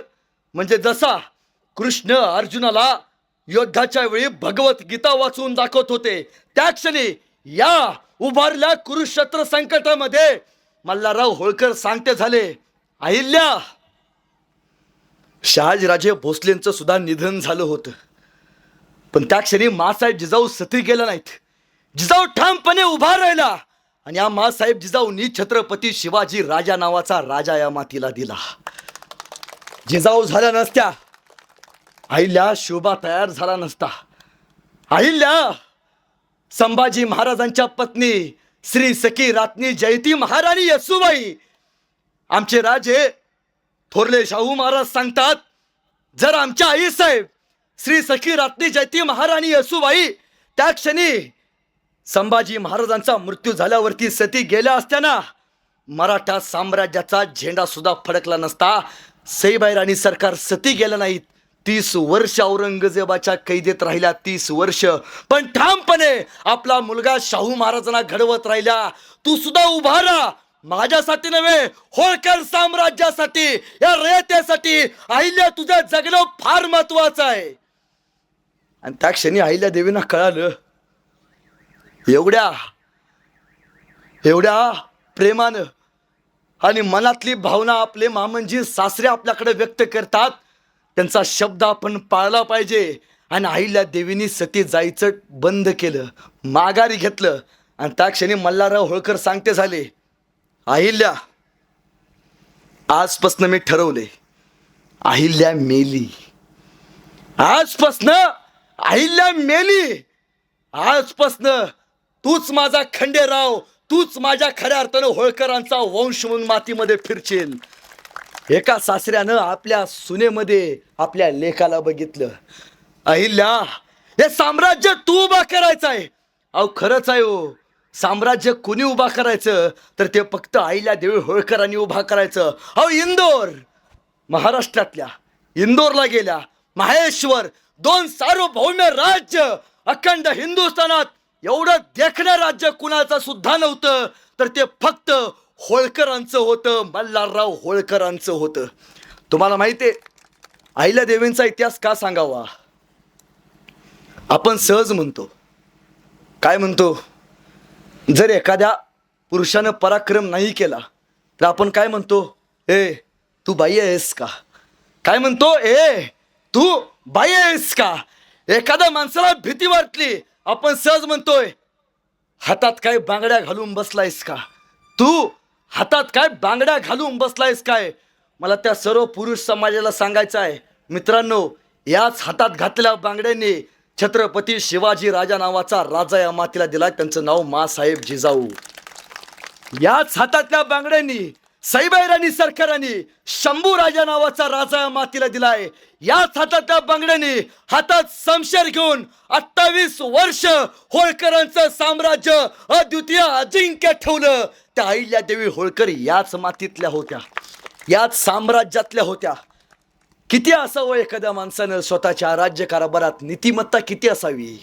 म्हणजे जसा कृष्ण अर्जुनाला युद्धाच्या वेळी भगवद्गीता वाचून दाखवत होते, त्या क्षणी या उभारल्या कुरुक्षेत्र संकटामध्ये मल्हारराव होळकर सांगते झाले अहिल्या. शहाजीराजे भोसलेंचं सुद्धा निधन झालं होतं, पण त्या क्षणी मासाहेब जिजाऊ सती गेला नाहीत. जिजाऊ ठामपणे उभा राहिला आणि या मासाहेब जिजाऊंनी छत्रपती शिवाजी राजा नावाचा राजा या मातीला दिला. जिजाऊ झाल्या नसत्या अहिल्या शोभा तयार झाला नसता. अहिल्या संभाजी महाराजांच्या पत्नी श्री सखी रात्नी जयती महाराणी येसूबाई. आमचे राजे थोरले शाहू महाराज सांगतात जर आमच्या आई साहेब श्री सखी रात्नी जयती महाराणी येसूबाई त्या क्षणी संभाजी महाराजांचा मृत्यू झाल्यावरती सती गेल्या असत्याना मराठा साम्राज्याचा झेंडा सुद्धा फडकला नसता. सईबाई राणी सरकार सती गेलं नाहीत. 30 वर्ष औरंगजेबाच्या कैदेत राहिल्या, 30 वर्ष, पण ठामपणे आपला मुलगा शाहू महाराजांना घडवत राहिल्या. तू सुद्धा उभा राहा, माझ्यासाठी नव्हे होळकर साम्राज्यासाठी, या रयतेसाठी. अहिल्या तुझं जगणं फार महत्वाचं आहे. आणि त्या क्षणी अहिल्या देवींना कळालं एवढ्या प्रेमानं आणि मनातली भावना आपले मामंजी सासरे आपल्याकडे व्यक्त करतात, त्यांचा शब्द आपण पाळला पाहिजे. आणि अहिल्या देवींनी सती जायचं बंद केलं, माघारी घेतलं. आणि त्या क्षणी मल्हारराव होळकर सांगते झाले अहिल्या आजपासनं मी ठरवले अहिल्या मेली. आजपासनं अहिल्या मेली. आजपासनं तूच माझा खंडेराव, तूच माझ्या खऱ्या अर्थानं होळकरांचा वंश म्हणून मातीमध्ये फिरशील. एका सासऱ्यानं आपल्या सुनेमध्ये आपल्या लेकाला बघितलं. अहिल्या हे साम्राज्य तू उभा करायचं आहे. अहो खरंच आहे हो, साम्राज्य कोणी उभा करायचं तर ते फक्त अहिल्या देवी होळकरांनी उभा करायचं. अहो इंदोर, महाराष्ट्रातल्या इंदोरला गेल्या, माहेश्वर, 2 सार्वभौम्य राज्य अखंड हिंदुस्थानात. एवढं देखणं राज्य कुणाचं सुद्धा नव्हतं, तर ते फक्त होळकरांचं होतं, मल्हारराव होळकरांचं होतं. तुम्हाला माहिती आहे अहिल्या देवींचा इतिहास का सांगावा? आपण सहज म्हणतो, काय म्हणतो, जर एखाद्या पुरुषानं पराक्रम नाही केला तर आपण काय म्हणतो, ए तू बाई आहेस का? काय म्हणतो, ए तू बाई आहेस का? एखाद्या माणसाला भीती वाटली आपण सहज म्हणतोय हातात काय बांगड्या घालून बसलायस का? तू हातात काय बांगड्या घालून बसलायस काय? मला त्या सर्व पुरुष समाजाला सांगायचं आहे मित्रांनो, याच हातात घातलेल्या बांगड्यांनी छत्रपती शिवाजी राजा नावाचा राजा या मातीला दिला. त्यांचं नाव मासाहेब जिजाऊ. याच हातातल्या बांगड्यांनी सईबाई राणी सरकारांनी शंभू राजा नावाचा राजा या मातीला दिलाय. याच हातातल्या बांगड्यांनी हातात समशेर घेऊन 28 वर्ष होळकरांचं साम्राज्य अद्वितीय अजिंक्य ठेवलं. त्या अहिल्या देवी होळकर याच मातीतल्या होत्या, याच साम्राज्यातल्या होत्या. किती असावं एखाद्या माणसानं स्वतःच्या राज्यकारभारात नीतिमत्ता किती असावी?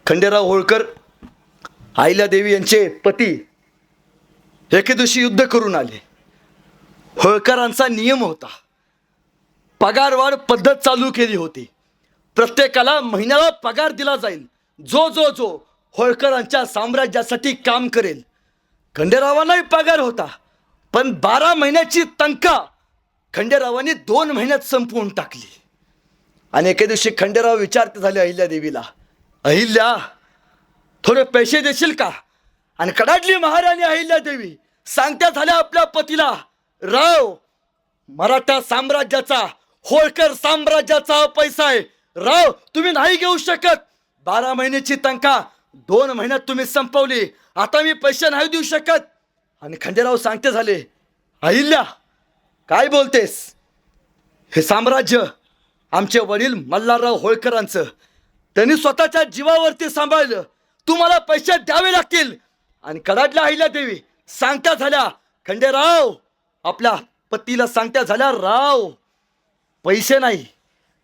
खंडेराव होळकर अहिल्या देवी यांचे पती एके दिवशी युद्ध करून आले. होळकरांचा नियम होता, पगारवाढ पद्धत चालू केली होती. प्रत्येकाला महिन्याला पगार दिला जाईल जो होळकरांच्या साम्राज्यासाठी काम करेल. खंडेरावांनाही पगार होता, पण 12 महिन्याची तनखा खंडेरावांनी 2 महिन्यात संपवून टाकली. आणि एके दिवशी खंडेराव विचारते झाले अहिल्या देवीला, अहिल्या थोडे पैसे देशील का? आणि कडाडली महाराणी अहिल्या देवी सांगत्या झाल्या आपल्या पतीला, राव मराठा साम्राज्याचा, होळकर साम्राज्याचा पैसा आहे, राव तुम्ही नाही घेऊ शकत. 12 महिन्याची तनखा 2 महिन्यात तुम्ही संपवली, आता मी पैसे नाही देऊ शकत. आणि खंडेराव सांगते झाले, अहिल्या काय बोलतेस? हे साम्राज्य आमचे वडील मल्हारराव होळकरांचं. त्यांनी स्वतःच्या जीवावरती सांभाळलं. तुम्हाला पैसे द्यावे लागतील. आणि कडाडल्या अहिल्यादेवी सांगत्या झाल्या, खंडेराव आपल्या पतीला सांगत्या झाल्या, राव पैसे नाही,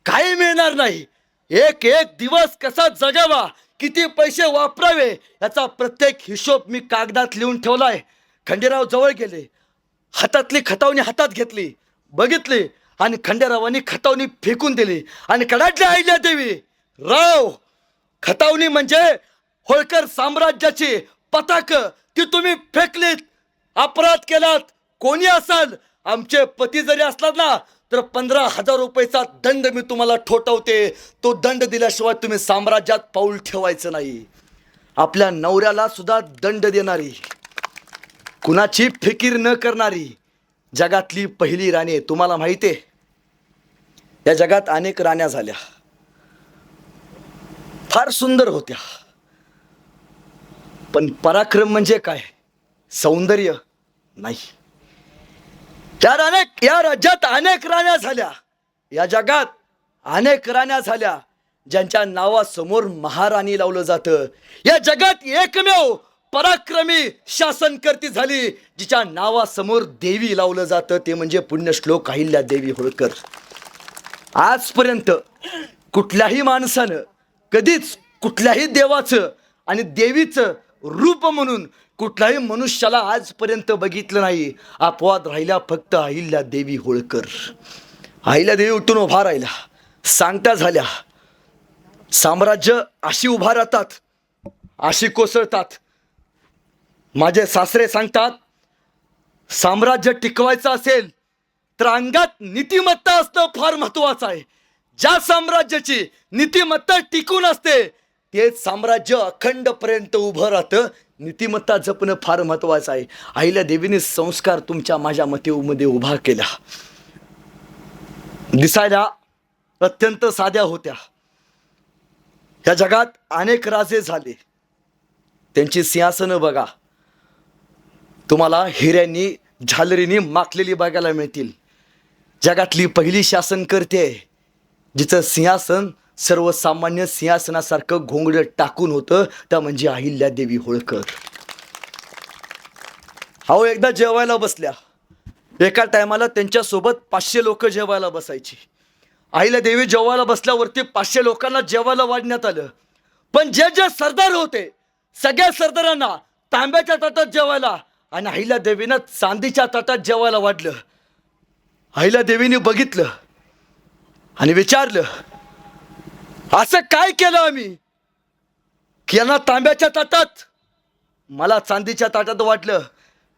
काही मिळणार नाही. एक एक दिवस कसा जगावा, किती पैसे वापरावे याचा प्रत्येक हिशोब मी कागदात लिहून ठेवलाय. खंडेराव जवळ गेले, हातातली खतावणी हातात घेतली, बघितली आणि खंडेरावांनी खतावणी फेकून दिली. आणि कडाडल्या अहिल्यादेवी, राव खतावणी म्हणजे होळकर साम्राज्याची पताक, ती तुम्ही फेकलीत, अपराध केलात. कोणी असाल, आमचे पती जरी असलात ना तर 15,000 रुपयाचा दंड मी तुम्हाला ठोठावते. तो दंड दिल्याशिवाय तुम्ही साम्राज्यात पाऊल ठेवायचं नाही. आपल्या नवऱ्याला सुद्धा दंड देणारी, कुणाची फिकीर न करणारी जगातली पहिली राणी. तुम्हाला माहिती आहे, या जगात अनेक राण्या झाल्या, फार सुंदर होत्या, पण पराक्रम म्हणजे काय, सौंदर्य नाही. या राज्यात अनेक राण्या झाल्या, या जगात अनेक राण्या झाल्या, ज्यांच्या नावासमोर महाराणी लावलं जातं. या जगात एकमेव पराक्रमी शासनकर्ती झाली जिच्या नावासमोर देवी लावलं जातं, ते म्हणजे पुण्यश्लोक अहिल्यादेवी होळकर. आजपर्यंत कुठल्याही माणसानं कधीच कुठल्याही देवाचं आणि देवीचं रूप म्हणून कुठल्याही मनुष्याला आजपर्यंत बघितलं नाही. अपवाद राहिला फक्त अहिल्यादेवी होळकर. अहिल्यादेवी उठून उभा राहिला, सांगत्या झाल्या, साम्राज्य अशी उभा राहतात, अशी कोसळतात. माझे सासरे सांगतात, साम्राज्य टिकवायचं असेल तर अंगात नीतिमत्ता असणं फार महत्वाचं आहे. ज्या साम्राज्याची नीतिमत्ता टिकून असते तेच साम्राज्य अखंडपर्यंत उभं राहतं. नीतिमत्ता जपणं फार महत्वाचं आहे. अहिल्यादेवीने संस्कार तुमच्या माझ्या मध्ये उभा केला. दिसायला अत्यंत साध्या होत्या. या जगात अनेक राजे झाले, त्यांची सिंहासनं बघा, तुम्हाला हिऱ्यांनी झालरीनी माखलेली बघायला मिळतील. जगातली पहिली शासनकर्ती आहे जिचं सिंहासन सर्वसामान्य सिंहासनासारखं घोंगडं टाकून होतं, त्या म्हणजे अहिल्यादेवी होळकर. अहो एकदा जेवायला बसल्या, एका टायमाला त्यांच्यासोबत 500 लोक जेवायला बसायची. अहिल्यादेवी जेवायला बसल्यावरती 500 लोकांना जेवायला वाढण्यात आलं. पण जे जे सरदार होते सगळ्या सरदारांना तांब्याच्या ताटात जेवायला आणि अहिल्यादेवीनं चांदीच्या ताटात जेवायला वाढलं. अहिल्यादेवीने बघितलं आणि विचारलं, असं काय केलं आम्ही की यांना तांब्याच्या ताटात मला चांदीच्या ताटात वाटलं.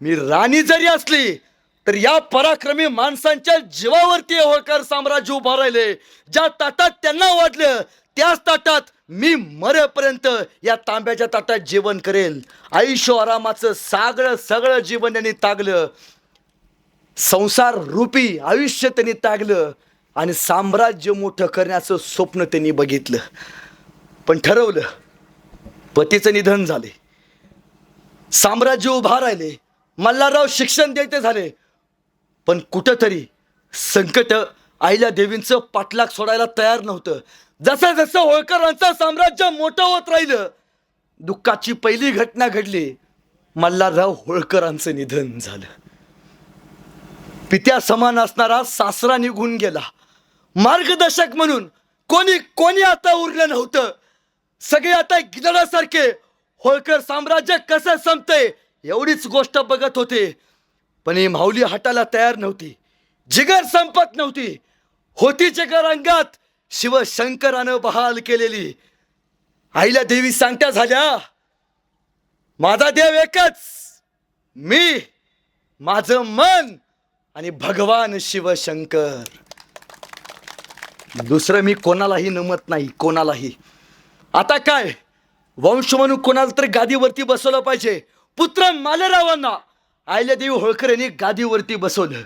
मी राणी जरी असली तर या पराक्रमी माणसांच्या जीवावरती होळकर साम्राज्य उभा राहिले. ज्या ताटात त्यांना वाटलं त्याच ताटात मी मरेपर्यंत या तांब्याच्या ताटात जेवण करेल. आयुष्य आरामाचं सगळं जीवन त्यांनी तागलं. संसार रूपी आयुष्य त्यांनी तागलं आणि साम्राज्य मोठं करण्याचं स्वप्न त्यांनी बघितलं. पण ठरवलं, पतीचं निधन झाले, साम्राज्य उभा राहिले, मल्हारराव शिक्षण द्यायचे झाले, पण कुठंतरी संकट अहिल्यादेवींचं पाठलाग सोडायला तयार नव्हतं. जसं जसं होळकरांचं साम्राज्य मोठं होत राहिलं, दुःखाची पहिली घटना घडली, मल्हारराव होळकरांचं निधन झालं. पित्या समान असणारा सासरा निघून गेला. मार्गदर्शक म्हणून कोणी आता उरलं नव्हतं. सगळे आता गिधाडासारखे होळकर साम्राज्य कसं संपतंय एवढीच गोष्ट बघत होते. पण ही माऊली हटायला तयार नव्हती. जिगर संपत नव्हती. होती जिगर अंगात शिवशंकरानं बहाल केलेली. अहिल्यादेवी सांगत्या झाल्या, माझा देव एकच, मी, माझं मन आणि भगवान शिवशंकर. दुसरं मी कोणालाही नमत नाही, कोणालाही. आता काय, वंश म्हणून कोणाला तरी गादीवरती बसवलं पाहिजे. पुत्र मालेरावांना अहिल्यादेवी होळकर यांनी गादीवरती बसवलं.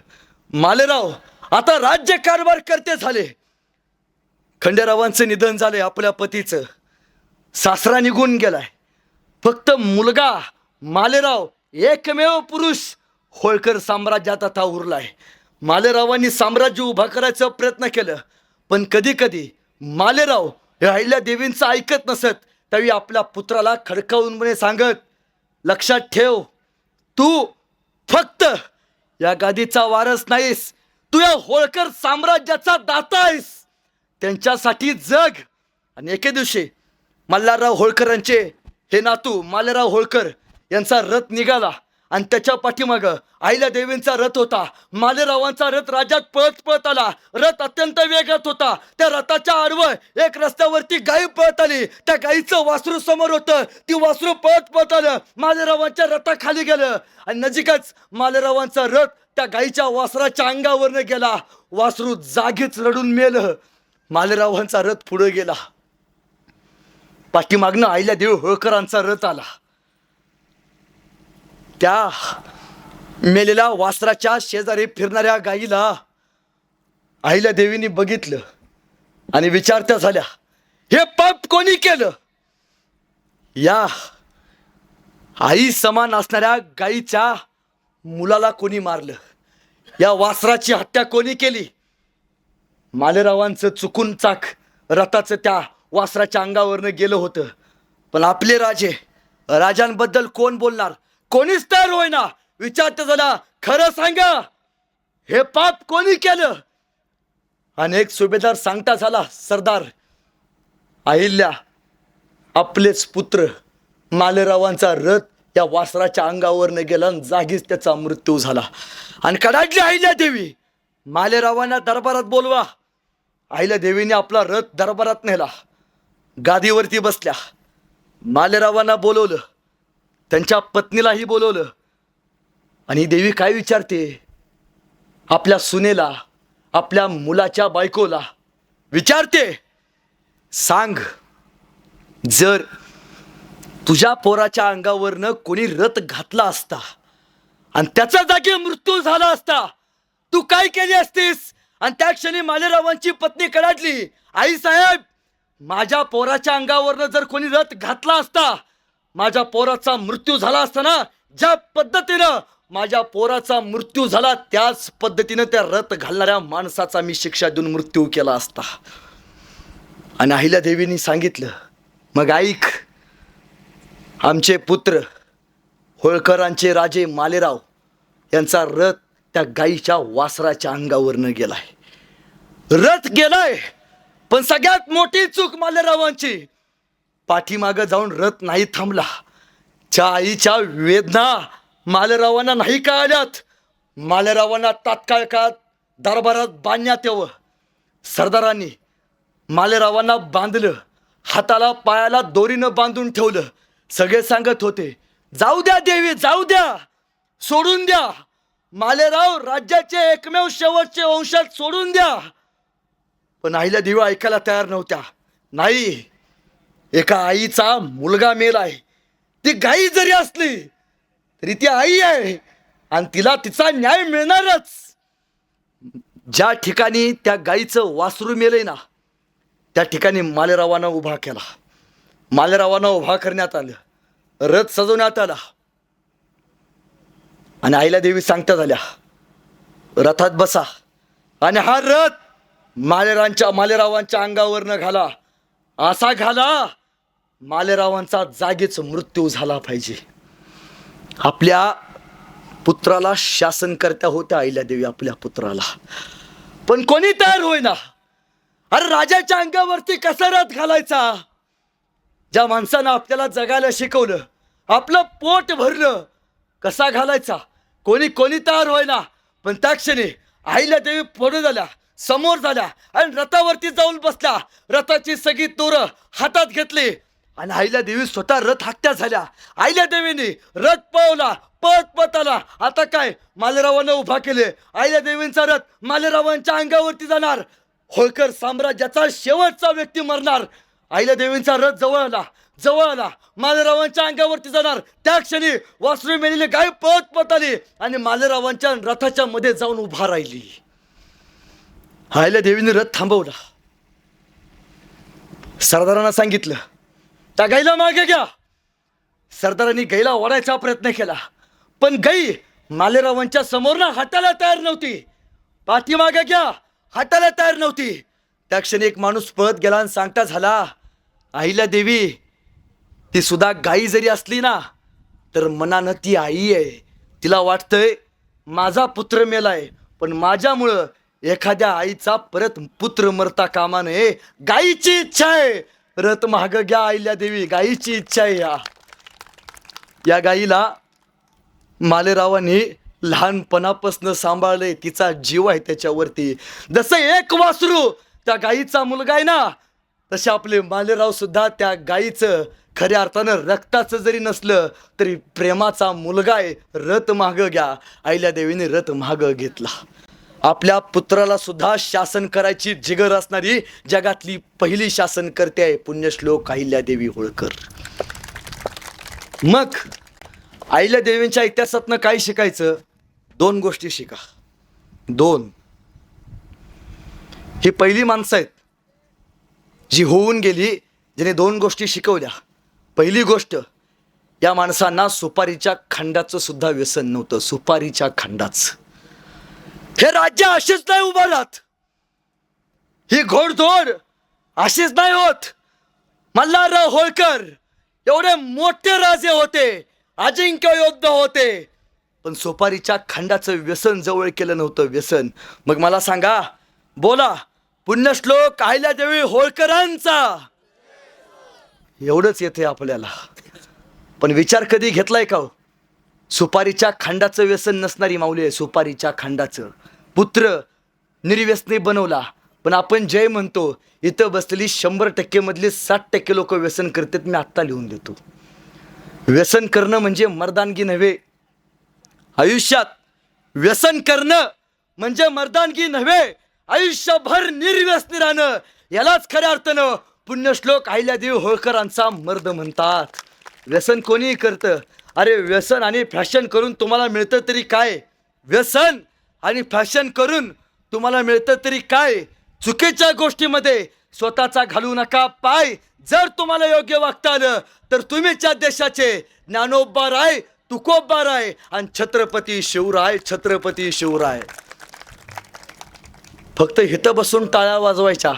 मालेराव आता राज्य कारभार करते झाले. खंडेरावांचं निधन झाले, आपल्या पतीचं. सासरा निघून गेलाय. फक्त मुलगा मालेराव एकमेव पुरुष होळकर साम्राज्यात आता उरलाय. मालेरावांनी साम्राज्य उभा करायचा प्रयत्न केलं, पण कधी कधी मालेराव हे अहिल्यादेवींचं ऐकत नसत. त्यावेळी आपल्या पुत्राला खडकावून म्हणे सांगत, लक्षात ठेव, तू फक्त या गादीचा वारस नाहीस, तू या होळकर साम्राज्याचा दाता आहेस. त्यांच्यासाठी जग. आणि एके दिवशी मल्हारराव होळकरांचे हे नातू मालेराव होळकर यांचा रथ निघाला आणि त्याच्या पाठीमागं अहिल्यादेवींचा रथ होता. मालेरावांचा रथ राज्यात पळत पळत आला. रथ अत्यंत वेगात होता. त्या रथाच्या आडवं एक रस्त्यावरती गाई पळत आली. त्या गाईचं वासरू समोर होतं. ती वासरू पळत पळत आलं, मालेरावांच्या रथाखाली गेलं आणि नजीकच मालेरावांचा रथ त्या गाईच्या वासराच्या अंगावरनं गेला. वासरू जागीच रडून मेलं. मालेरावांचा रथ पुढे गेला. पाठीमागनं अहिल्यादेवी होळकरांचा रथ आला. त्या मेलेल्या वासराच्या शेजारी फिरणाऱ्या गाईला अहिल्यादेवींनी बघितलं आणि विचारत्या झाल्या, हे पाप कोणी केलं? या आई समान असणाऱ्या गाईच्या मुलाला कोणी मारलं? या वासराची हत्या कोणी केली? मालेरावांचं चुकून चाक रथाचं त्या वासराच्या अंगावरनं गेलं होतं. पण आपले राजांबद्दल कोण बोलणार? कोणीच तयार होईना. विचारते झाला, खरं सांगा, हे पाप कोणी केलं? अनेक सुभेदार सांगता झाला, सरदार, अहिल्या आपलेच पुत्र मालेरावांचा रथ या वासराच्या अंगावरनं गेला आणि जागीच त्याचा मृत्यू झाला. आणि कडाडली अहिल्यादेवी, मालेरावांना दरबारात बोलवा. अहिल्यादेवीने आपला रथ दरबारात नेला. गादीवरती बसल्या. मालेरावांना बोलवलं, त्यांच्या पत्नीलाही बोलवलं. आणि देवी काय विचारते? आपल्या सुनेला, आपल्या मुलाच्या बायकोला विचारते, सांग, जर तुझ्या पोराच्या अंगावरनं कोणी रथ घातला असता आणि त्याच्या जागी मृत्यू झाला असता, तू काय केली असतीस? आणि त्या क्षणी मालेरावांची पत्नी कडाडली, आई साहेब, माझ्या पोराच्या अंगावरनं जर कोणी रथ घातला असता, माझ्या पोराचा मृत्यू झाला असता ना. ज्या पद्धतीनं माझ्या पोराचा मृत्यू झाला, त्याच पद्धतीनं त्या रथ घालणाऱ्या माणसाचा मी शिक्षा देऊन मृत्यू केला असता. आणि अहिल्यादेवींनी सांगितलं, मग ऐक, आमचे पुत्र होळकरांचे राजे मालेराव यांचा रथ त्या गाईच्या वासराच्या अंगावरनं गेलाय. रथ गेलाय, पण सगळ्यात मोठी चूक मालेरावांची, पाठीमागं जाऊन रथ नाही थांबला. त्या आईच्या वेदना मालेरावांना नाही कळल्यात. मालेरावांना तात्काळ काळात दरबारात बांधण्यात यावं. सरदारांनी मालेरावांना बांधलं, हाताला पायाला दोरीनं बांधून ठेवलं. सगळे सांगत होते, जाऊ द्या देवी, जाऊ द्या, सोडून द्या, मालेराव राज्याचे एकमेव शेवटचे वंशज, सोडून द्या. पण अहिल्यादेवी ऐकायला तयार नव्हत्या. नाही, एका आईचा मुलगा मेलाय. ती गाई जरी असली तरी ती आई आहे आणि तिला तिचा न्याय मिळणारच. ज्या ठिकाणी त्या गाईचं वासरू मेलंय ना, त्या ठिकाणी मालेरावांना उभा केला. मालेरावांना उभा करण्यात आलं. रथ सजवण्यात आला. आणि अहिल्यादेवी सांगता झाल्या, रथात बसा आणि हा रथ मालेरावांच्या अंगावरनं घाला. असा घाला, मालेरावांचा जागीच मृत्यू झाला पाहिजे. आपल्या पुत्राला शासनकर्त्या होत्या अहिल्यादेवी, आपल्या पुत्राला. पण कोणी तयार होईना. अरे राजाच्या अंगावरती कसा रथ घालायचा? ज्या माणसानं आपल्याला जगायला शिकवलं, आपलं पोट भरलं, कसा घालायचा? कोणी तयार होईना. पण त्या क्षणी अहिल्यादेवी पुढे झाल्या, समोर झाल्या आणि रथावरती जाऊन बसल्या. रथाची सगळी तोरं हातात घेतली आणि अहिल्यादेवी स्वतः रथ हाकत्या झाल्या. अहिल्यादेवीने रथ पळवला, पळत आला. आता काय, मालेरावांना उभा केले. अहिल्यादेवींचा रथ मालेरावांच्या अंगावरती जाणार. होळकर साम्राज्याचा शेवटचा व्यक्ती मरणार. अहिल्यादेवींचा रथ जवळ आला, मालेरावांच्या अंगावरती जाणार. त्या क्षणी वासरू मेलेली गाय पळत आली आणि मालेरावांच्या रथाच्या मध्ये जाऊन उभा राहिली. अहिल्यादेवीने रथ थांबवला. सरदारांना सांगितलं, त्या गाईला मागे घ्या. सरदारांनी गाईला ओढायचा प्रयत्न केला, पण गाई मालेरावांच्या समोर ना हटायला तयार नव्हती. पाठीमागे घ्या, हटायला तयार नव्हती. त्या क्षणी एक माणूस पळत गेला आणि सांगता झाला, आईला देवी ती सुद्धा गाई जरी असली ना तर मनानं ती आई आहे. तिला वाटतंय माझा पुत्र मेलाय, पण माझ्यामुळं एखाद्या आईचा परत पुत्र मरता कामा नये. गाईची इच्छा आहे, रथ महाग घ्या आईल्या देवी, गाईची इच्छा आहे. या गाईला मालेरावांनी लहानपणापासून सांभाळले, तिचा जीव आहे त्याच्यावरती. जसं एक वासरू त्या गाईचा मुलगा आहे ना, तसे आपले मालेराव सुद्धा त्या गाईचं खऱ्या अर्थानं रक्ताचं जरी नसलं तरी प्रेमाचा मुलगा आहे. रथ माग घ्या. आईल्या देवीने रथ माग घेतला. आपल्या पुत्राला सुद्धा शासन करायची जिगर असणारी जगातली पहिली शासनकर्ती आहे पुण्यश्लोक अहिल्यादेवी होळकर. मग आईल्या देवींच्या इतिहासातनं काय शिकायचं? 2 गोष्टी शिका. 2. ही पहिली माणसं आहेत जी होऊन गेली, जिने 2 गोष्टी शिकवल्या. पहिली गोष्ट, या माणसांना सुपारीच्या खंडाचं सुद्धा व्यसन नव्हतं. सुपारीच्या खंडाचं. हे राज्य असेच नाही उभं राहत, ही घोडदौड अशीच नाही होत. मल्हारराव होळकर एवढे मोठे राजे होते, अजिंक्य योद्धा होते, पण सुपारीच्या खंडाचं व्यसन जवळ केलं नव्हतं. व्यसन. मग मला सांगा, बोला, पुण्यश्लोक अहिल्यादेवी होळकरांचा एवढंच येते आपल्याला. पण विचार कधी घेतलाय का? सुपारीच्या खंडाचं व्यसन नसणारी माऊली आहे. सुपारीच्या खंडाचं. पुत्र निर्व्यसनी बनवला, पण आपण जय म्हणतो. इथं बसलेली 100% मधली 60% लोक व्यसन करतात. मी आत्ता लिहून देतो. व्यसन करणं म्हणजे मर्दानगी नव्हे. आयुष्यात व्यसन करणं म्हणजे मर्दानगी नव्हे. आयुष्यभर निर्व्यसनी राहणं, यालाच खऱ्या अर्थानं पुण्यश्लोक अहिल्यादेवी होळकरांचा मर्द म्हणतात. व्यसन कोणीही करतं. अरे व्यसन आणि फॅशन करून तुम्हाला मिळतं तरी काय? व्यसन आणि फॅशन करून तुम्हाला मिळतं तरी काय? चुकीच्या गोष्टीमध्ये स्वतःचा घालू नका पाय. जर तुम्हाला योग्य वागता आलं तर तुम्हीच्या देशाचे ज्ञानोबा राय, तुकोबा राय आणि छत्रपती शिवराय. छत्रपती शिवराय. फक्त इथं बसून टाळ्या वाजवायच्या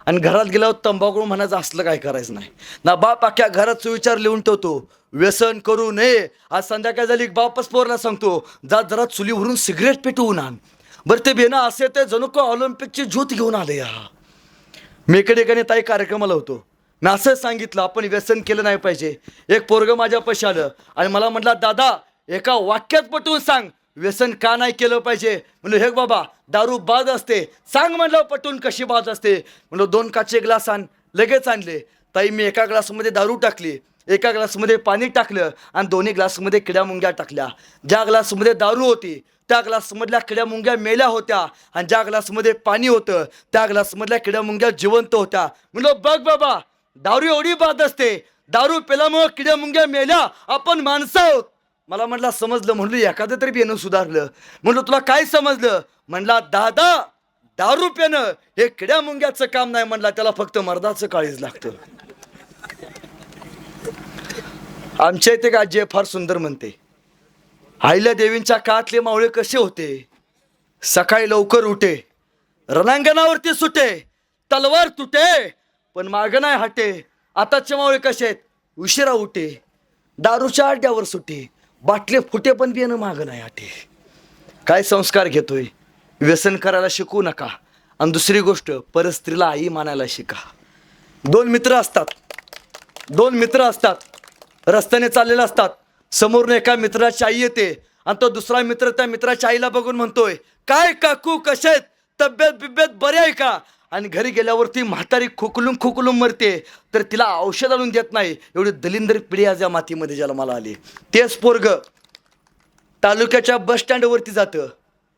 आणि घरात गेल्यावर तंबाखू म्हणायचं असलं काय करायचं नाही ना. बाप अख्ख्या घरात सुविचार लिहून ठेवतो, व्यसन करू नये. आज संध्याकाळ झाली, बापच पोरला सांगतो, जा जरा चुलीवरून सिगरेट पेटवून आण. बरं ते बेना असे ते जणू का ऑलिम्पिकची ज्योत घेऊन आले. मी इकडे ताई कार्यक्रमाला होतो. मी असंच सांगितलं, आपण व्यसन केलं नाही पाहिजे. एक पोरगं माझ्यापाशी आलं आणि मला म्हटलं, दादा एका वाक्यात पटवून सांग, व्यसन का नाही केलं पाहिजे? म्हणलं, हे बाबा दारू बाद असते. सांग म्हणलं पटवून कशी बाद असते? म्हणलं 2 काचे ग्लास आण. लगेच आणले. ताई मी एका ग्लासमध्ये दारू टाकली, एका ग्लासमध्ये पाणी टाकलं आणि दोन्ही ग्लासमध्ये किड्या मुंग्या टाकल्या. ज्या ग्लासमध्ये दारू होती त्या ग्लासमधल्या किड्या मुंग्या मेल्या होत्या आणि ज्या ग्लासमध्ये पाणी होतं त्या ग्लासमधल्या किड्या मुंग्या जिवंत होत्या. म्हणलं बघ बाबा, दारू एवढी बाद असते, दारू पेल्यामुळे किड्या मुंग्या मेल्या, आपण माणसं आहोत. मला म्हटलं समजलं. म्हणलं एखादं तरी पिणं सुधारलं. म्हणलं तुला काय समजलं? म्हणला दादा दारू पिणं हे किड्या मुंग्याचं काम नाही. म्हणला त्याला फक्त मर्दाचं काळीज लागतं. आमच्या इथे का जे फार सुंदर म्हणते, अहिल्या देवींच्या काळातले मावळे कसे होते? सकाळी लवकर उठे, रणांगणावरती सुटे, तलवार तुटे पण माग नाही हटे. आताचे मावळे कसे आहेत? उशिरा उठे, दारूच्या अड्ड्यावर सुटे, बाटले फुटे पण पिणं माग नाही हटे. काय संस्कार घेतोय? व्यसन करायला शिकू नका. आणि दुसरी गोष्ट, परस्त्रीला आई मानायला शिका. 2 मित्र असतात, रस्त्याने चाललेले असतात. समोरून एका मित्राची आई येते आणि तो दुसरा मित्र त्या मित्राच्या आईला बघून म्हणतोय, काय काकू कशा आहेत? तब्येत बिब्येत बरी आहे का? आणि घरी गेल्यावरती म्हातारी खुकलून मरते, तर तिला औषध आणून देत नाही. एवढी दलिंदर पिढी आज या मातीमध्ये जन्माला आली. तेच पोरग तालुक्याच्या बस स्टँडवरती जातं.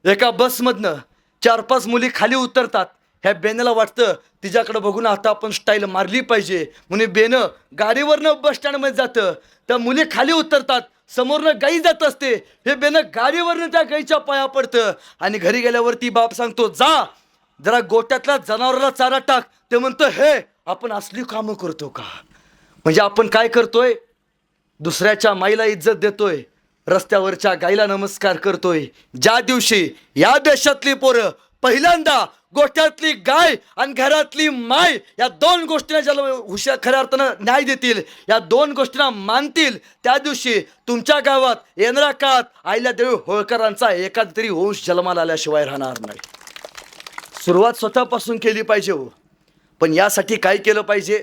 एका बसमधनं 4-5 मुली खाली उतरतात. ह्या बेनेला वाटतं तिच्याकडे बघून आता आपण स्टाईल मारली पाहिजे म्हणून बेनं गाडीवरनं बस स्टँडमध्ये जातं. त्या मुली खाली उतरतात, समोरनं गाई जात असते. हे बेनं गाडीवरनं त्या गाईच्या पाया पडतं आणि घरी गेल्यावरती बाप सांगतो, जा जरा गोट्यातल्या जनावराला चारा टाक. ते म्हणतं, हे आपण असली कामं करतो का? म्हणजे आपण काय करतोय? दुसऱ्याच्या माईला इज्जत देतोय, रस्त्यावरच्या गाईला नमस्कार करतोय. ज्या दिवशी या देशातली पोरं पहिल्यांदा गोठ्यातली गाय आणि घरातली माय या दोन गोष्टींना ज्याला हुशार खऱ्या अर्थानं न्याय देतील, या दोन गोष्टींना मानतील, त्या दिवशी तुमच्या गावात येणाऱ्या काळात अहिल्यादेवी होळकरांचा एखादा तरी वंश जन्माला आल्याशिवाय राहणार नाही. सुरुवात स्वतःपासून केली पाहिजे हो. पण यासाठी काय केलं पाहिजे?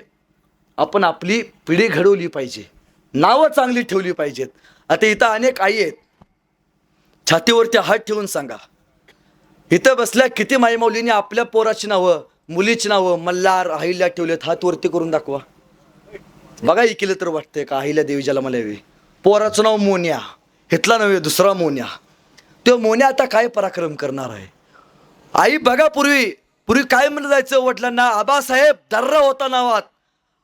आपण आपली पिढी घडवली पाहिजे, नावं चांगली ठेवली पाहिजेत. आता इथं अनेक आई आहेत, छातीवरती हात ठेवून सांगा, इथं बसल्या किती माईमाऊलींनी आपल्या पोराची नावं, मुलीची नावं मल्हार, अहिल्या ठेवलेत? हात वरती करून दाखवा बघा. हे केलं तर वाटतंय का अहिल्या देवी जन्माला यावी? पोराचं नाव मोन्या, इथला नव्हे दुसरा मोन्या. तो मोन्या आता काय पराक्रम करणार आहे? आई बघा, पूर्वी काय म्हणलं जायचं वडिलांना? आबासाहेब दर्रा होता नावात.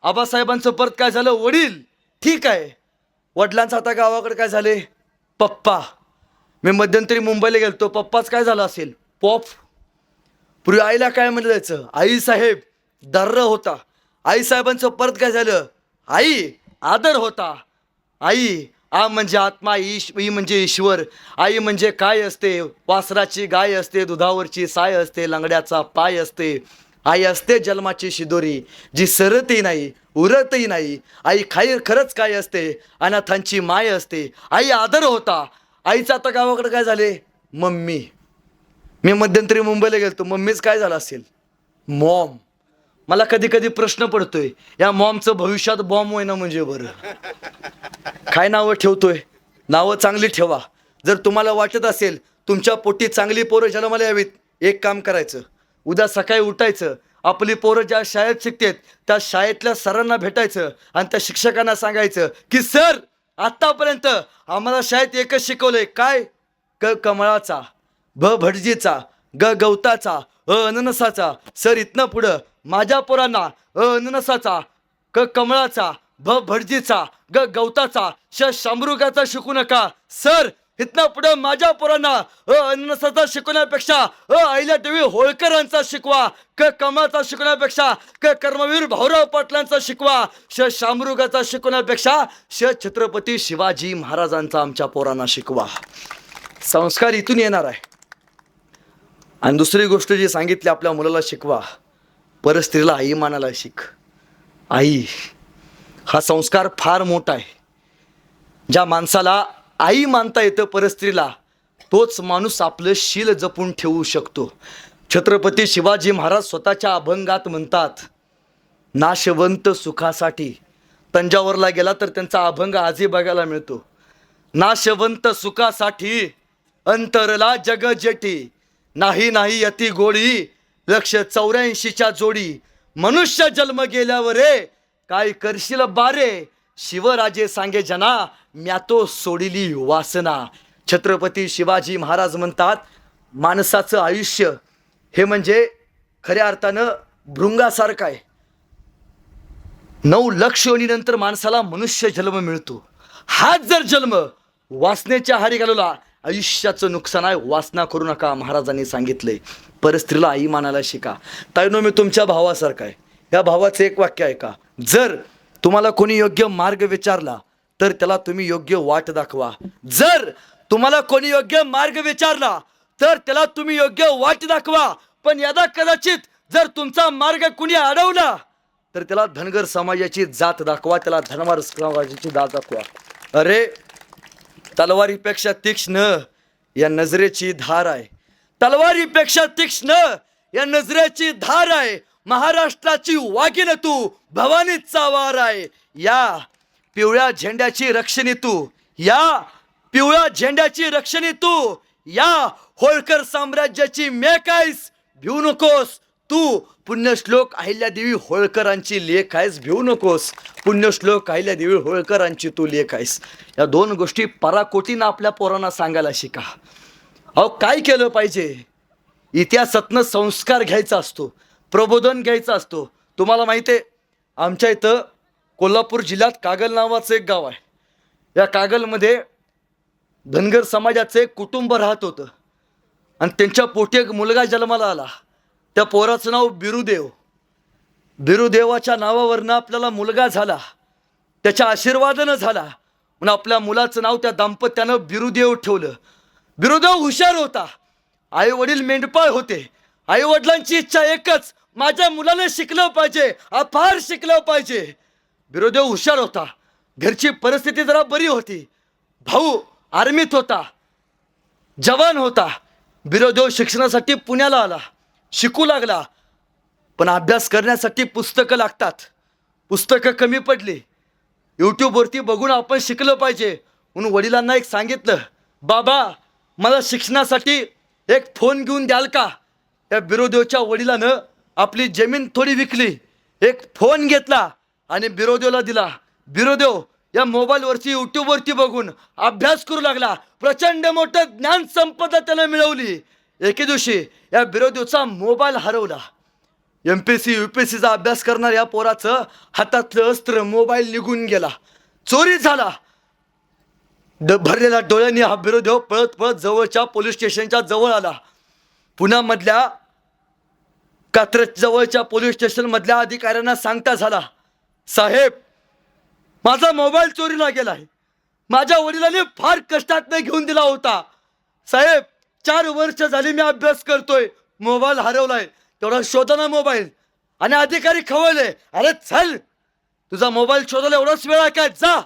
आबासाहेबांचं परत काय झालं? वडील. ठीक आहे, वडिलांचं आता गावाकडे काय झाले? पप्पा. मी मध्यंतरी मुंबईला गेलतो, पप्पाच काय झालं असेल? पॉप. पूर्वी आईला काय म्हणलं जायचं? आई साहेब दर्र होता. आई साहेबांचं परत काय झालं? आई आदर होता. आई आ म्हणजे आत्मा, ई म्हणजे ईश्वर. आई म्हणजे काय असते? वासराची गाय असते, दुधावरची साय असते, लंगड्याचा पाय असते. आई असते जन्माची शिदोरी, जी सरतही नाही उरतही नाही. आई खरंच काय असते? अनाथांची माय असते. आई आदर होता. आईचं आता गावाकडे काय झाले? मम्मी. मी मध्यंतरी मुंबईला गेलतो, मम्मीच काय झालं असेल? मॉम. मला कधी कधी प्रश्न पडतोय, या मॉमचं भविष्यात बॉम्ब होईना म्हणजे बरं. काय नावं ठेवतोय? नावं चांगली ठेवा. जर तुम्हाला वाटत असेल तुमच्या पोटी चांगली पोरं जन्माला यावीत, एक काम करायचं, उद्या सकाळी उठायचं, आपली पोरं ज्या शाळेत शिकतात त्या शाळेतल्या सरांना भेटायचं आणि त्या शिक्षकांना सांगायचं की सर, आत्तापर्यंत आम्हाला शाळेत एकच शिकवलंय, काय? क कमळाचा, भ भटजीचा, ग गवताचा, अननसाचा. सर इथनं पुढं माझ्या पोरांना अननसाचा, क कमळाचा, भ भटजीचा, ग गवताचा, श शामरुगाचा शिकू नका. सर इथनं पुढं माझ्या पोरांना अननसाचा शिकवण्यापेक्षा अहिल्यादेवी होळकरांचा शिकवा. क कमळाचा शिकवण्यापेक्षा क कर्मवीर भाऊराव पाटलांचा शिकवा. श शामरुगाचा शिकवण्यापेक्षा श छत्रपती शिवाजी महाराजांचा आमच्या पोरांना शिकवा. संस्कार इथून येणार आहे. आणि दुसरी गोष्ट जी सांगितली, आपल्या मुलाला शिकवा, परस्त्रीला आई मानायला शिक. आई हा संस्कार फार मोठा आहे. ज्या माणसाला आई मानता येतं परस्त्रीला, तोच माणूस आपलं शील जपून ठेवू शकतो. छत्रपती शिवाजी महाराज स्वतःच्या अभंगात म्हणतात, नाशवंत सुखासाठी. तंजावरला गेला तर त्यांचा अभंग आजही बघायला मिळतो. नाशवंत सुखासाठी अंतरला जग जेटी, नाही नाही अति गोडी, लक्ष 84च्या जोडी. मनुष्य जन्म गेल्यावर काय करशील बारे, शिवराजे सांगे जना, म्या तो सोडिली वासना. छत्रपती शिवाजी महाराज म्हणतात, माणसाचं आयुष्य हे म्हणजे खऱ्या अर्थानं भृंगासारखं आहे. 9 लक्ष योनीनंतर माणसाला मनुष्य जन्म मिळतो. हाच जर जन्म वासनेच्या हारी घालवला, आयुष्याचं नुकसान आहे. वासना करू नका, महाराजांनी सांगितलंय. परस्त्रीला आई मानायला शिका. ताईनो, मी तुमच्या भावासारखा आहे. या भावाचं एक वाक्य आहे का, जर तुम्हाला कोणी योग्य मार्ग विचारला तर त्याला तुम्ही योग्य वाट दाखवा. जर तुम्हाला कोणी योग्य मार्ग विचारला तर त्याला तुम्ही योग्य वाट दाखवा. पण यदा कदाचित जर तुमचा मार्ग कुणी अडवला तर त्याला धनगर समाजाची जात दाखवा, त्याला धनवार समाजाची जात दाखवा. अरे, तलवारीपेक्षा तीक्ष्ण या नजरेची धार आहे. तलवारीपेक्षा तीक्ष्ण या नजरेची धार आहे. महाराष्ट्राची वाघीण तू, भवानीचा वार आहे. या पिवळ्या झेंड्याची रक्षणी तू, या पिवळ्या झेंड्याची रक्षणी तू, या होळकर साम्राज्याची मेक आहेस, भिवू नकोस. तू पुण्यश्लोक अहिल्यादेवी होळकरांची लेख आहेस, भिवू नकोस. पुण्यश्लोक अहिल्यादेवी होळकरांची तू लेख आहेस. या 2 गोष्टी पराकोटीनं आपल्या पोरांना सांगायला शिका. अहो, काय केलं पाहिजे? इतिहासातनं संस्कार घ्यायचा असतो, प्रबोधन घ्यायचा असतो. तुम्हाला माहिती आहे, आमच्या इथं कोल्हापूर जिल्ह्यात कागल नावाचं एक गाव आहे. या कागलमध्ये धनगर समाजाचं एक कुटुंब राहत होतं आणि त्यांच्या पोटी एक मुलगा जन्माला आला. त्या पोराचं नाव बिरुदेव. बिरुदेवाच्या नावावरनं आपल्याला मुलगा झाला, त्याच्या आशीर्वादानं झाला, म्हणून आपल्या मुलाचं नाव त्या दाम्पत्यानं बिरुदेव ठेवलं. बिरुदेव हुशार होता, आई वडील मेंढपाळ होते, आई वडिलांची इच्छा एकच, माझ्या मुलाने शिकलं पाहिजे, अफार शिकलं पाहिजे. बिरोदेव हुशार होता, घरची परिस्थिती जरा बरी होती. भाऊ आर्मीत होता, जवान होता. बिरोदेव शिक्षणासाठी पुण्याला आला, शिकू लागला. पण अभ्यास करण्यासाठी पुस्तकं लागतात, पुस्तकं कमी पडली. यूट्यूबवरती बघून आपण शिकलं पाहिजे म्हणून वडिलांना एक सांगितलं, बाबा मला शिक्षणासाठी एक फोन घेऊन द्याल का? या बिरोदेवच्या वडिलानं आपली जमीन थोडी विकली, एक फोन घेतला आणि बिरोदेवला दिला. बिरोदेव या मोबाईलवरती यूट्यूबवरती बघून अभ्यास करू लागला. प्रचंड मोठं ज्ञान संपदा त्यानं मिळवली. एके दिवशी या बिरोदेवचा मोबाईल हरवला. MPSC UPSCचा अभ्यास करणाऱ्या या पोराचं हातातलं अस्त्र मोबाईल निघून गेला, चोरी झाला. भरलेल्या डोळ्यांनी हा बिरोदेव पळत पळत जवळच्या पोलीस स्टेशनच्या जवळ आला. पुण्यामधल्या कात्रज जवळच्या पोलीस स्टेशन मधल्या अधिकाऱ्यांना सांगता झाला, साहेब माझा मोबाईल चोरीला गेलाय, माझ्या वडिलांनी फार कष्टातनं घेऊन दिला होता. साहेब 4 वर्ष झाली मी अभ्यास करतोय, मोबाईल हरवलाय, तेवढा शोधा ना मोबाईल. आणि अधिकारी खवळले, अरे चल तुझा मोबाईल शोधायला एवढाच वेळ आहे काय, जा.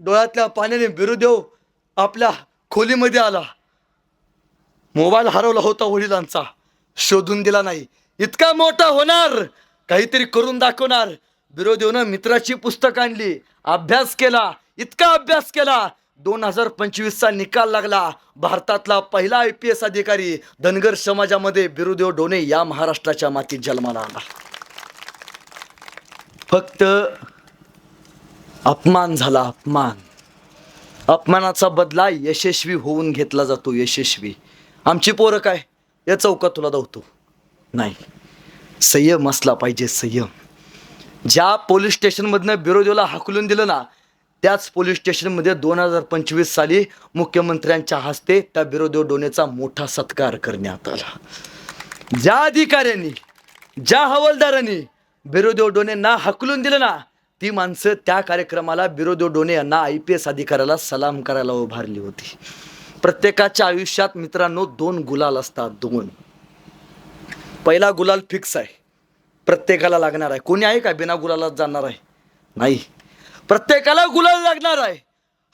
डोळ्यातल्या पाण्याने बिरोदेव आपल्या खोलीमध्ये आला. मोबाईल हरवला होता वडिलांचा, शोधून दिला नाही. इतका मोठा होणार, काहीतरी करून दाखवणार. बिरोदेवनं मित्राची पुस्तक आणली, अभ्यास केला, इतका अभ्यास केला. 2025चा निकाल लागला. भारतातला पहिला IPS अधिकारी धनगर समाजामध्ये बिरोदेव डोने या महाराष्ट्राच्या मातीत जन्माला आला. फक्त अपमान झाला, अपमान. अपमानाचा बदला यशस्वी होऊन घेतला जातो, यशस्वी. आमची पोरं काय या चौकात तुला धावतो नाही, संयम असला पाहिजे, संयम. ज्या पोलीस स्टेशनमधनं बिरोदेवला हाकलून दिलं ना, त्याच पोलीस स्टेशनमध्ये 2025 साली मुख्यमंत्र्यांच्या हस्ते त्या बिरोदेव डोनेचा मोठा सत्कार करण्यात आला. ज्या अधिकाऱ्यांनी, ज्या हवालदारांनी बिरोदेव डोनेंना हाकलून दिलं ना, ती माणसं त्या कार्यक्रमाला बिरोदेव डोने यांना IPS अधिकाऱ्याला सलाम करायला उभारली होती. प्रत्येकाच्या आयुष्यात मित्रांनो 2 गुलाल असतात, 2. पहिला गुलाल फिक्स आहे, प्रत्येकाला लागणार आहे. कोणी आहे का बिना गुलालात जाणार आहे? नाही, प्रत्येकाला गुलाल लागणार आहे.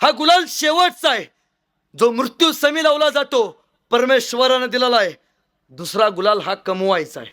हा गुलाल शेवटचा आहे, जो मृत्यू समी लावला जातो, परमेश्वरानं दिलेला आहे. दुसरा गुलाल हा कमवायचा आहे,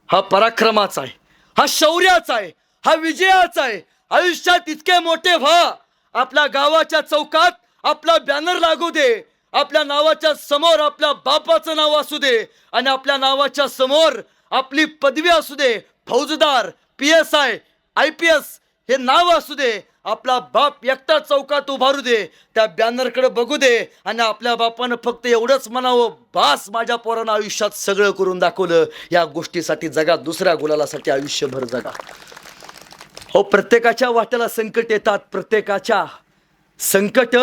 हा पराक्रमाचा आहे, हा शौर्याचा आहे, हा विजयाचा आहे. आयुष्यात इतके मोठे व्हा, आपल्या गावाच्या चौकात आपला बॅनर लागू दे, आपल्या नावाच्या समोर आपल्या बापाचं नाव असू दे, आणि आपल्या नावाच्या समोर आपली पदवी असू दे, फौजदार, PSI, IPS हे नाव असू दे. आपला बाप एकटा चौकात उभारू दे, त्या बॅनरकडे बघू दे, आणि आपल्या बापानं फक्त एवढंच म्हणावं, बास माझ्या पोरानं आयुष्यात सगळं करून दाखवलं. या गोष्टीसाठी जगा, दुसऱ्या गुलालासाठी आयुष्यभर जगा. हो, प्रत्येकाच्या वाट्याला संकट येतात. प्रत्येकाच्या संकट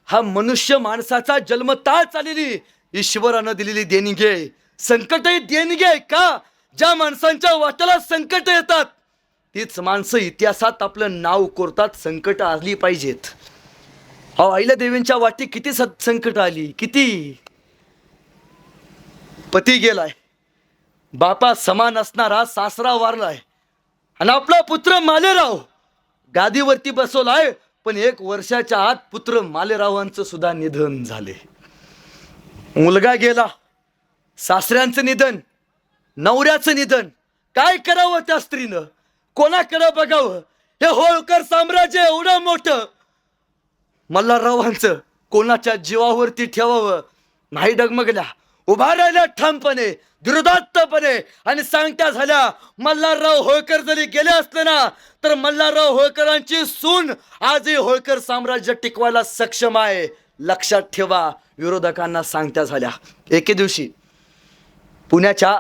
हा मनुष्य माणसाचा जन्मताच आलेली ईश्वरानं दिलेली देणगी आहे. संकट ही देणगी आहे का? ज्या माणसांच्या वाट्याला संकट येतात तीच माणसं इतिहासात आपलं नाव कोरतात. संकट आली पाहिजेत. हो, आईला देवींच्या वाटी किती संकट आली, किती. पती गेलाय, बापा समान असणारा सासरा वारलाय, आणि आपला पुत्र मालेराव गादीवरती बसवलाय. पण 1 वर्षाच्या आत पुत्र मालेरावांचं सुद्धा निधन झाले. मुलगा गेला, सासऱ्यांचं निधन, नवऱ्याचं निधन. काय करावं त्या स्त्रीनं, कोणाकडे बघावं? हे होळकर साम्राज्य एवढं मोठं, मल्हाररावांचं कोणाच्या जीवावरती ठेवावं नाही डगमगल्या. उभा राहिल्या ठामपणे, दृढात्तपणे, आणि सांगत्या झाल्या, मल्हारराव होळकर जरी गेले असले ना, तर मल्हारराव होळकरांची सून आजही होळकर साम्राज्य टिकवायला सक्षम आहे, लक्षात ठेवा. विरोधकांना सांगत्या झाल्या. एके दिवशी पुण्याच्या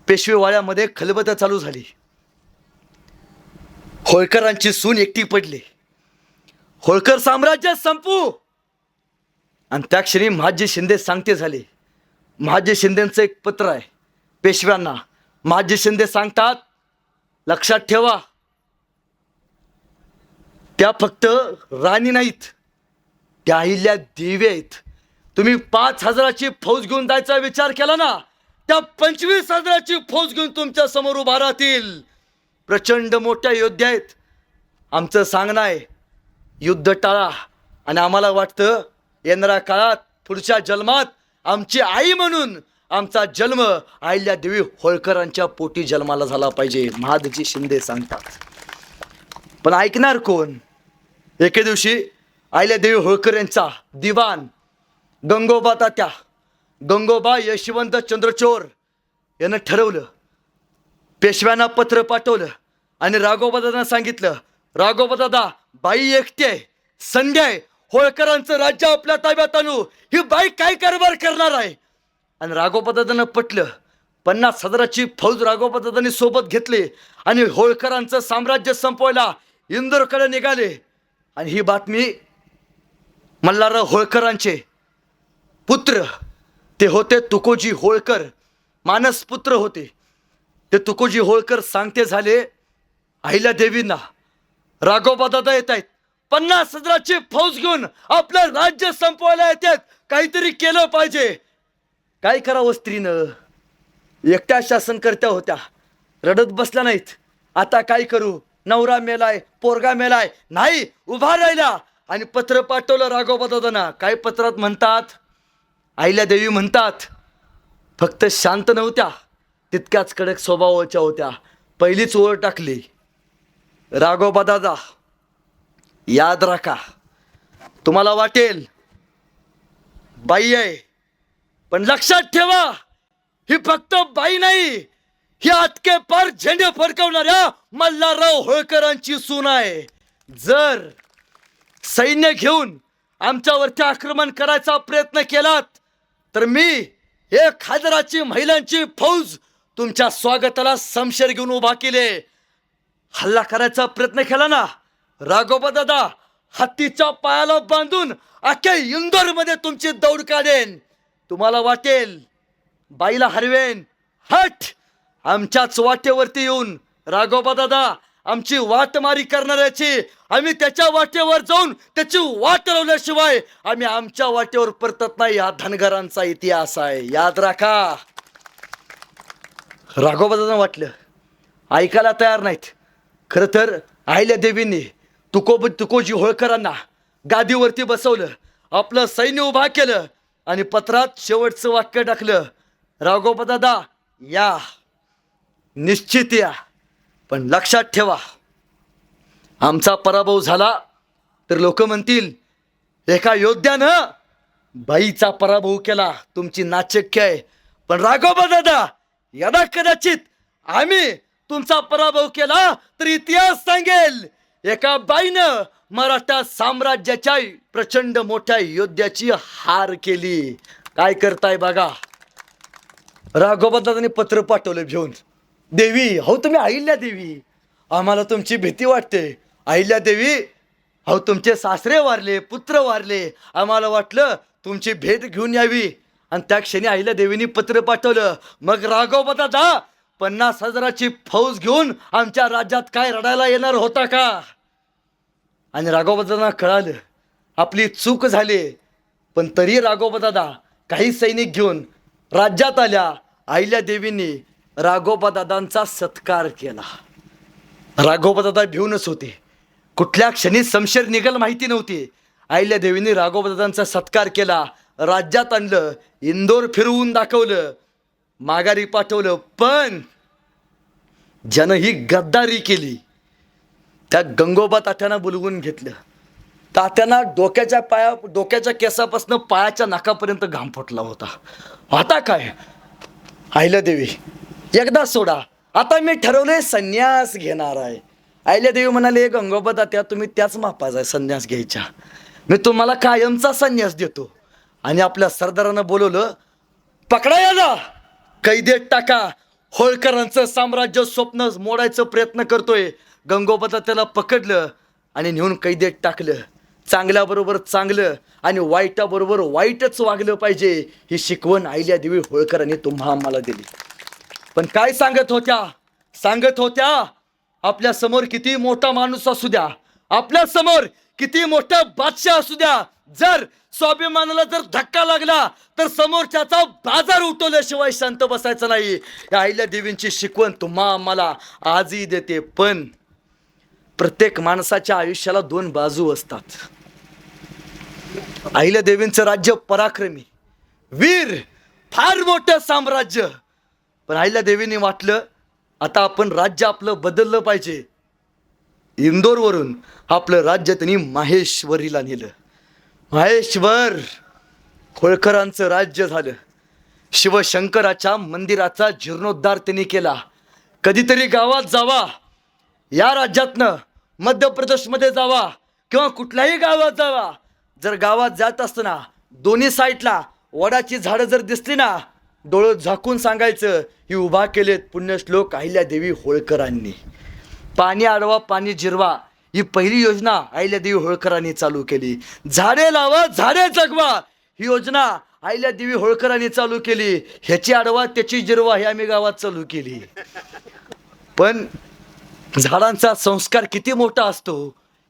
पेशवेवाड्यामध्ये खलबतं चालू झाली. होळकरांची सून एकटी पडली. होळकर साम्राज्य संपू. आणि त्या क्षणी महाजी शिंदे सांगते झाले. महाजी शिंदेचं एक पत्र आहे पेशव्यांना. महाजी शिंदे सांगतात, लक्षात ठेवा, त्या फक्त राणी नाहीत, त्या अहिल्या देवी आहेत. तुम्ही 5,000ची फौज घेऊन जायचा विचार केला ना, त्या 25,000ची फौज घेऊन तुमच्या समोर उभा राहतील. प्रचंड मोठ्या योद्ध्या आहेत. आमचं सांगणं आहे, युद्ध टाळा. आणि आम्हाला वाटतं येणाऱ्या काळात पुढच्या जन्मात आमची आई म्हणून आमचा जन्म अहिल्यादेवी होळकरांच्या पोटी जन्माला झाला पाहिजे, महादजी शिंदे सांगतात. पण ऐकणार कोण? एके दिवशी अहिल्यादेवी होळकर यांचा दिवाण गंगोबा तात्या, गंगोबा यशवंत चंद्रचोर यानं ठरवलं, पेशव्यांना पत्र पाठवलं आणि राघोबादांना सांगितलं, राघोबादादा, बाई एकटी आहे, संध्या आहे, होळकरांचं राज्य आपल्या ताब्यात आणू. ही बाई काय कारभार करणार आहे? आणि राघोबादादांना पटलं. 50,000ची फौज राघोबादादांनी सोबत घेतली आणि होळकरांचं साम्राज्य संपवायला इंदोरकडे निघाले. आणि ही बातमी मल्हारराव होळकरांचे पुत्र, ते होते तुकोजी होळकर, मानसपुत्र होते. ते तुकोजी होळकर सांगते झाले अहिल्यादेवींना, राघोबादादा येत आहेत, 50,000ची फौज घेऊन आपलं राज्य संपवायला येतात, काहीतरी केलं पाहिजे. काय करावं स्त्रीनं? एकट्या शासनकर्त्या होत्या, रडत बसल्या नाहीत. आता काय करू? नवरा मेलाय, पोरगा मेलाय, नाही उभा राहिला आणि पत्र पाठवलं राघोबादादांना. काय पत्रात म्हणतात? अहिल्यादेवी म्हणतात, फक्त शांत नव्हत्या, तितक्याच कडक स्वभावाच्या होत्या. पहिलीच ओळ टाकली, राघोबादादा याद राखा, तुम्हाला वाटेल बाई आहे, पण लक्षात ठेवा ही फक्त बाई नाही, ही अटके पार झेंडे फडकवणाऱ्या मल्हारराव होळकरांची सून आहे. जर सैन्य घेऊन आमच्यावरती आक्रमण करायचा प्रयत्न केलात तर मी 1,000ची महिलांची फौज तुमच्या स्वागताला समशेर घेऊन उभा केले. हल्ला करायचा प्रयत्न केला ना, राघोबादादा हत्तीच्या पायाला बांधून अख्ख्या इंदोरमध्ये तुमची दौड काढेन. तुम्हाला वाटेल बाईला हरवेन, हट, आमच्याच वाटेवरती येऊन राघोबादादा आमची वाटमारी करणाऱ्याची, आम्ही त्याच्या वाटेवर जाऊन त्याची वाट लावल्याशिवाय आम्ही आमच्या वाटेवर परतत नाही. हा धनगरांचा इतिहास आहे, याद राखा. राघोबादांना वाटलं, ऐकायला तयार नाहीत. खरं तर अहिल्यादेवींनी तुकोजी होळकरांना गादीवरती बसवलं, आपलं सैन्य उभा केलं आणि पत्रात शेवटचं वाक्य टाकलं, राघोबादादा या, निश्चित या, पण लक्षात ठेवा आमचा पराभव झाला तर लोक म्हणतील एका योद्ध्यानं बाईचा पराभव केला, तुमची नाचक्य आहे. पण राघोबादादा, यदा कदाचित आम्ही तुमचा पराभव केला तर इतिहास सांगेल एका बाईनं मराठा साम्राज्याच्या प्रचंड मोठ्या योद्ध्याची हार केली. काय करताय बघा. राघोबादादांनी पत्र पाठवलं घेऊन, देवी, हो तुम्ही अहिल्यादेवी, आम्हाला तुमची भीती वाटते. अहिल्यादेवी, हो तुमचे सासरे वारले, पुत्र वारले, आम्हाला वाटलं तुमची भेट घेऊन यावी. आणि त्या क्षणी अहिल्यादेवींनी पत्र पाठवलं. मग राघोबादादा 50,000ची फौज घेऊन आमच्या राज्यात काय रडायला येणार होता का? आणि राघोबादादांना कळालं आपली चूक झाली, पण तरी राघोबादादा काही सैनिक घेऊन राज्यात आल्या. अहिल्यादेवींनी राघोबादादांचा सत्कार केला. राघोबादादा भिवूनच होते, कुठल्या क्षणी समशेर निघल माहिती नव्हती. अहिल्यादेवींनी राघोबादादांचा सत्कार केला, राज्यात आणलं, इंदोर फिरवून दाखवलं, माघारी पाठवलं. पण ज्यानं ही गद्दारी केली त्या गंगोबा तात्यांना बोलवून घेतलं. तात्यांना डोक्याच्या केसापासून पायाच्या नाकापर्यंत घाम फुटला होता. आता काय अहिल्यादेवी, एकदा सोडा, आता मी ठरवलंय संन्यास घेणार आहे. अहिल्यादेवी म्हणाले, गंगोबा तात्या, तुम्ही त्याच मापाचा आहे संन्यास घ्यायच्या, मी तुम्हाला कायमचा संन्यास देतो. आणि आपल्या सरदारानं बोलवलं, पकडा याला, कैदेत टाका, होळकरांचं साम्राज्य स्वप्न मोडायचं प्रयत्न करतोय. गंगोबा तात्याला पकडलं आणि नेऊन कैदेत टाकलं. चांगल्याबरोबर चांगलं आणि वाईटाबरोबर वाईटच वागलं पाहिजे, ही शिकवण अहिल्यादेवी होळकरांनी आम्हाला दिली. पण काय सांगत होत्या, आपल्या समोर किती मोठा माणूस असू द्या, आपल्या समोर किती मोठा बादशाह असू द्या, जर स्वाभिमानाला जर धक्का लागला तर समोरच्याचा बाजार उठवल्याशिवाय शांत बसायचं नाही. या अहिल्या देवींची शिकवण तुम्हा आम्हाला आजही देते. पण प्रत्येक माणसाच्या आयुष्याला दोन बाजू असतात. अहिल्या देवींचं राज्य पराक्रमी, वीर, फार मोठं साम्राज्य. पण अहिल्या देवींनी वाटलं आता आपण राज्य आपलं बदललं पाहिजे. इंदोरवरून आपलं राज्य त्यांनी माहेश्वरीला नेलं. माहेश्वर होळकरांचं राज्य झालं. शिवशंकराच्या मंदिराचा जीर्णोद्धार त्यांनी केला. कधीतरी गावात जावा, या राज्यातनं मध्य प्रदेशमध्ये जावा किंवा कुठल्याही गावात जावा, जर गावात जात असताना दोन्ही साईडला वडाची झाडं जर दिसली ना, डोळं झाकून सांगायचं ही उभा केलेत पुण्यश्लोक अहिल्यादेवी होळकरांनी. पाणी अडवा पाणी जिरवा ही पहिली योजना अहिल्यादेवी होळकरांनी चालू केली. झाडे लावा झाडे जगवा ही योजना अहिल्यादेवी होळकरांनी चालू केली. ह्याची अडवा त्याची जिरवा ही आम्ही गावात चालू केली. पण झाडांचा संस्कार किती मोठा असतो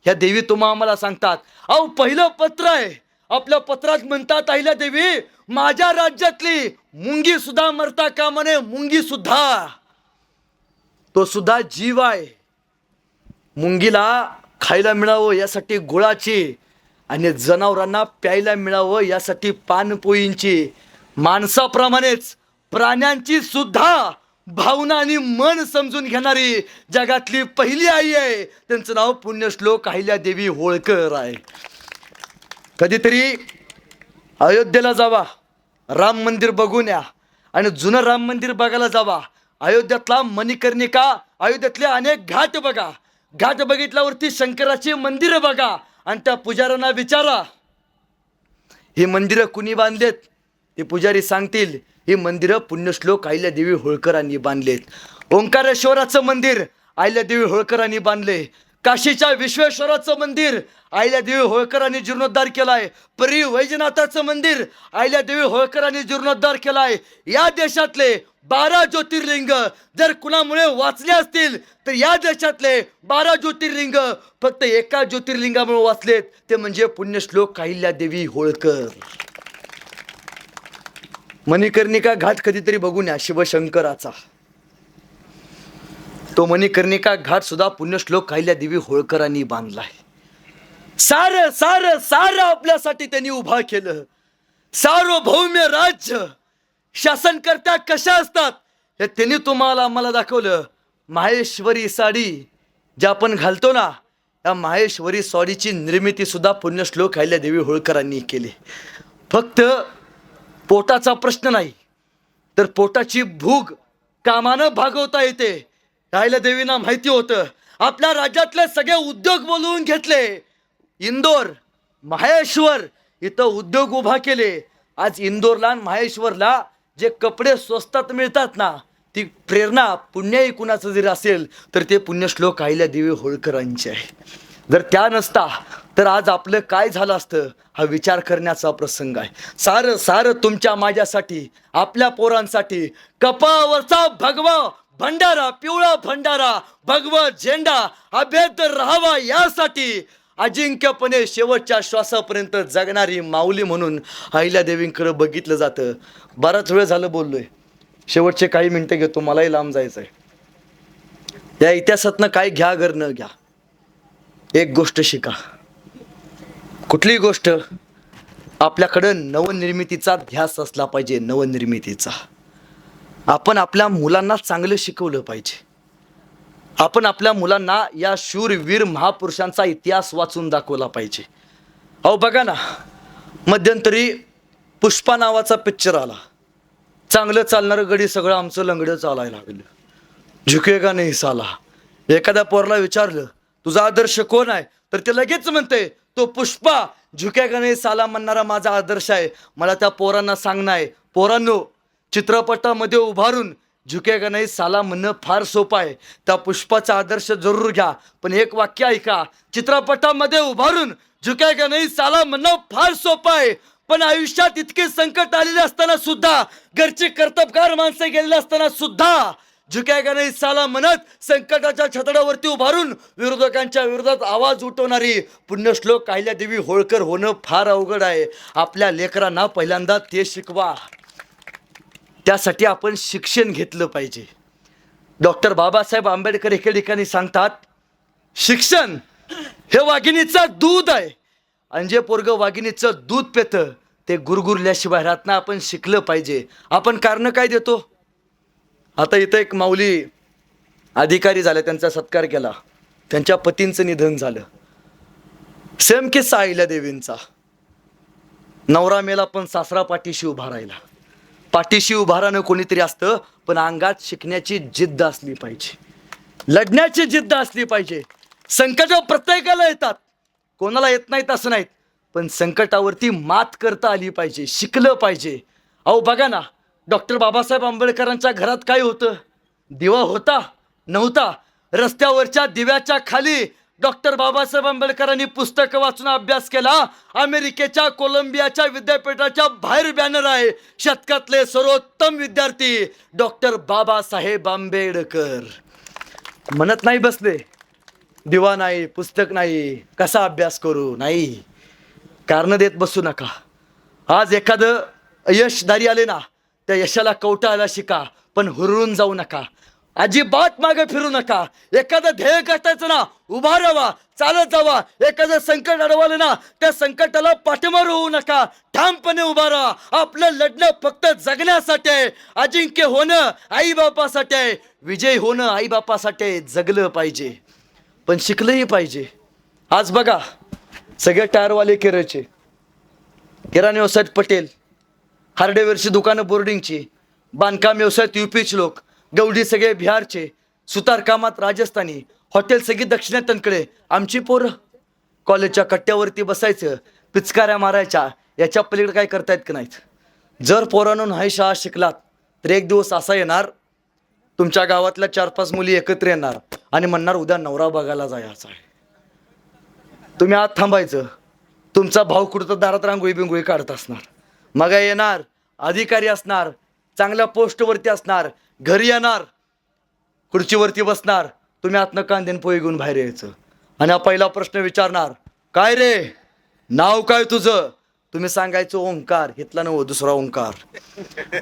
ह्या देवी तुम्हा आम्हाला सांगतात. अहो पहिलं पत्र आहे, आपल्या पत्रात म्हणतात अहिल्यादेवी माझ्या राज्यातली मुंगी सुद्धा मरता कामा नये. मुंगी सुद्धा, तो सुद्धा जीव आहे. मुंगीला खायला मिळावं यासाठी गुळाची आणि जनावरांना प्यायला मिळावं यासाठी पानपोईंची. माणसाप्रमाणेच प्राण्यांची सुद्धा भावना आणि मन समजून घेणारी जगातली पहिली आई आहे. त्यांचं नाव पुण्यश्लोक अहिल्यादेवी होळकर आहे. कधीतरी अयोध्येला जावा, राम मंदिर बघून या आणि जुनं राम मंदिर बघायला जावा. अयोध्यातला मणिकर्णिका, अयोध्येतले अनेक घाट बघा. घाट बघितल्यावरती शंकराची मंदिरं बघा आणि त्या पुजाऱ्यांना विचारा ही मंदिरं कुणी बांधलेत. ते पुजारी सांगतील ही मंदिरं पुण्यश्लोक अहिल्यादेवी होळकरांनी बांधलेत. ओंकारेश्वराचं मंदिर अहिल्यादेवी होळकरांनी बांधले. काशीच्या विश्वेश्वराचं मंदिर अहिल्यादेवी होळकरांनी जीर्णोद्धार केलाय. परी वैजनाथाचं मंदिर अहिल्यादेवी होळकरांनी जीर्णोद्धार केलाय. या देशातले 12 ज्योतिर्लिंग जर कुणामुळे वाचले असतील तर या देशातले 12 ज्योतिर्लिंग फक्त एका ज्योतिर्लिंगामुळे वाचलेत, ते म्हणजे पुण्यश्लोक अहिल्यादेवी होळकर. मणिकर्णिका घाट कधीतरी बघून या शिवशंकराचा. तो मणिकर्णिका घाट सुद्धा पुण्यश्लोक अहिल्यादेवी होळकरांनी बांधलाय. सार सार सार आपल्यासाठी त्यांनी उभा केलं. सार्वभौम्य राज्य शासनकर्त्या कशा असतात हे त्यांनी तुम्हाला आम्हाला दाखवलं. माहेश्वरी साडी जे आपण घालतो ना, या माहेश्वरी साडीची निर्मिती सुद्धा पुण्यश्लोक अहिल्यादेवी होळकरांनी केली. फक्त पोटाचा प्रश्न नाही तर पोटाची भूक कामानं भागवता येते. अहिल्यादेवींना माहिती होतं. आपल्या राज्यातले सगळे उद्योग बोलवून घेतले. इंदोर, माहेश्वर इथं उद्योग उभा केले. आज इंदोरला आणि माहेश्वरला जे कपडे स्वस्तात मिळतात ना, ती प्रेरणा पुण्यही कुणाचं जरी असेल तर ते पुण्यश्लोक अहिल्यादेवी होळकरांचे आहे. जर त्या नसता तर आज आपलं काय झालं असतं हा विचार करण्याचा प्रसंग आहे. सारं सारं तुमच्या माझ्यासाठी, आपल्या पोरांसाठी कपाळावरचा भगवा भंडारा, पिवळा भंडारा, भगवा झेंडा अभेद राहावा यासाठी अजिंक्यपणे शेवटच्या श्वासापर्यंत जगणारी माऊली म्हणून अहिल्यादेवींकडे बघितलं जातं. बराच वेळ झालं बोललोय, शेवटचे काही मिनिटं घेतो, मलाही लांब जायचं आहे. या इतिहासातनं काय घ्या गर न घ्या, एक गोष्ट शिका. कुठलीही गोष्ट आपल्याकडं नवनिर्मितीचा ध्यास असला पाहिजे. नवनिर्मितीचा आपण आपल्या मुलांना चांगलं शिकवलं पाहिजे. आपण आपल्या मुलांना या शूरवीर महापुरुषांचा इतिहास वाचून दाखवला पाहिजे. अहो बघा ना, मध्यंतरी पुष्पा नावाचा पिक्चर आला. चांगलं चालणारं गडी सगळं आमचं लंगडं चालायला लागलं. झुकेगा नाही साला. एखाद्या पोराला विचारलं तुझा आदर्श कोण आहे तर ते लगेच म्हणते तो पुष्पा. झुकेगा नाही साला म्हणणारा माझा आदर्श आहे. मला त्या पोरांना सांगणं आहे, पोरांनो चित्रपटामध्ये उभारून झुकेगा नाही साला म्हणणं फार सोपं आहे. त्या पुष्पाचा आदर्श जरूर घ्या, पण एक वाक्य ऐका, चित्रपटामध्ये उभारून झुकेगा नाही साला म्हणणं फार सोपं आहे, पण आयुष्यात इतके संकट आलेले असताना सुद्धा, घरचे कर्तबगार माणसं गेलेले असताना सुद्धा झुकेगा नहीं साला म्हणत संकटाच्या छतडावरती उभारून विरोधकांच्या विरोधात आवाज उठवणारी पुण्यश्लोक अहिल्यादेवी होळकर होणं फार अवघड आहे. आपल्या लेकरांना पहिल्यांदा ते शिकवा. त्यासाठी आपण शिक्षण घेतलं पाहिजे. डॉक्टर बाबासाहेब आंबेडकर एके ठिकाणी सांगतात, शिक्षण हे वाघिणीचं दूध आहे आणि जे पोरगं वाघिणीचं दूध पितं ते गुरगुरल्याशिवाय राहत नाही. आपण शिकलं पाहिजे. आपण कारण काय देतो? आता इथं एक माऊली अधिकारी झाले, त्यांचा सत्कार केला, त्यांच्या पतींचं निधन झालं. सेम किस्सा अहिल्यादेवींचा. नवरा मेला पण सासरा पाठीशी उभा राहिला. पाठीशी उभा राहणं कोणीतरी असतं, पण अंगात शिकण्याची जिद्द असली पाहिजे, लढण्याची जिद्द असली पाहिजे. संकट प्रत्येकाला येतात, कोणाला येत नाहीत असं नाहीत, पण संकटावरती मात करता आली पाहिजे, शिकलं पाहिजे. अहो बघा ना, डॉक्टर बाबासाहेब आंबेडकरांच्या घरात काय होतं? दिवा होता? नव्हता. रस्त्यावरच्या दिव्याच्या खाली डॉक्टर बाबासाहेब आंबेडकरांनी पुस्तकं वाचून अभ्यास केला. अमेरिकेच्या कोलंबियाच्या विद्यापीठाच्या बाहेर बॅनर आहे, शतकातले सर्वोत्तम विद्यार्थी डॉक्टर बाबासाहेब आंबेडकर. म्हणत नाही बसले, दिवा नाही, पुस्तक नाही, कसा अभ्यास करू? नाही, कारण देत बसू नका. आज एखादं यशदारी आले ना, त्या यशाला कवटाळायला शिका, पण हुरळून जाऊ नका. अजिबात मागे फिरू नका. एखादं ध्येय गाठायचं ना, उभा राहा, चालत जावा. एखादं संकट अडवलं ना, त्या संकटाला पाठीमार होऊ नका, ठामपणे उभा राहा. आपलं लढणं फक्त जगण्यासाठी आहे. अजिंक्य होणं आईबापासाठी आहे, विजय होणं आईबापासाठी आहे. जगलं पाहिजे, पण शिकलंही पाहिजे. आज बघा, सगळे टायरवाले केरळचे, किराणा व्यवसायात पटेल, हार्डवेअरची दुकानं बोर्डिंगची, बांधकाम व्यवसायात यूपीचे लोक, गवडी सगळे बिहारचे, सुतारकामात राजस्थानी, हॉटेल सगळी दक्षिणेतनकडे. आमची पोरं कॉलेजच्या कट्ट्यावरती बसायचं, पिचकाऱ्या मारायच्या. याच्या पलीकडे काय करतायत की नाहीत? जर पोरांनो नाही शाळा शिकलात तर एक दिवस असा येणार, तुमच्या गावातल्या 4-5 मुली एकत्र येणार आणि म्हणणार उद्या नवरा बघायला जायचा आहे. तुम्ही आत थांबायचं, तुमचा भाऊ कुठं दारात रांगोळी बिंगोळी काढत असणार. मग येणार, अधिकारी असणार, चांगल्या पोस्टवरती असणार, घरी येणार, खुर्चीवरती बसणार, तुम्ही आतनं कांदेन पोहे घेऊन बाहेर यायचं आणि हा पहिला प्रश्न विचारणार, काय रे नाव काय तुझं? तुम्ही सांगायचं ओंकार. घेतला ना दुसरा ओंकार.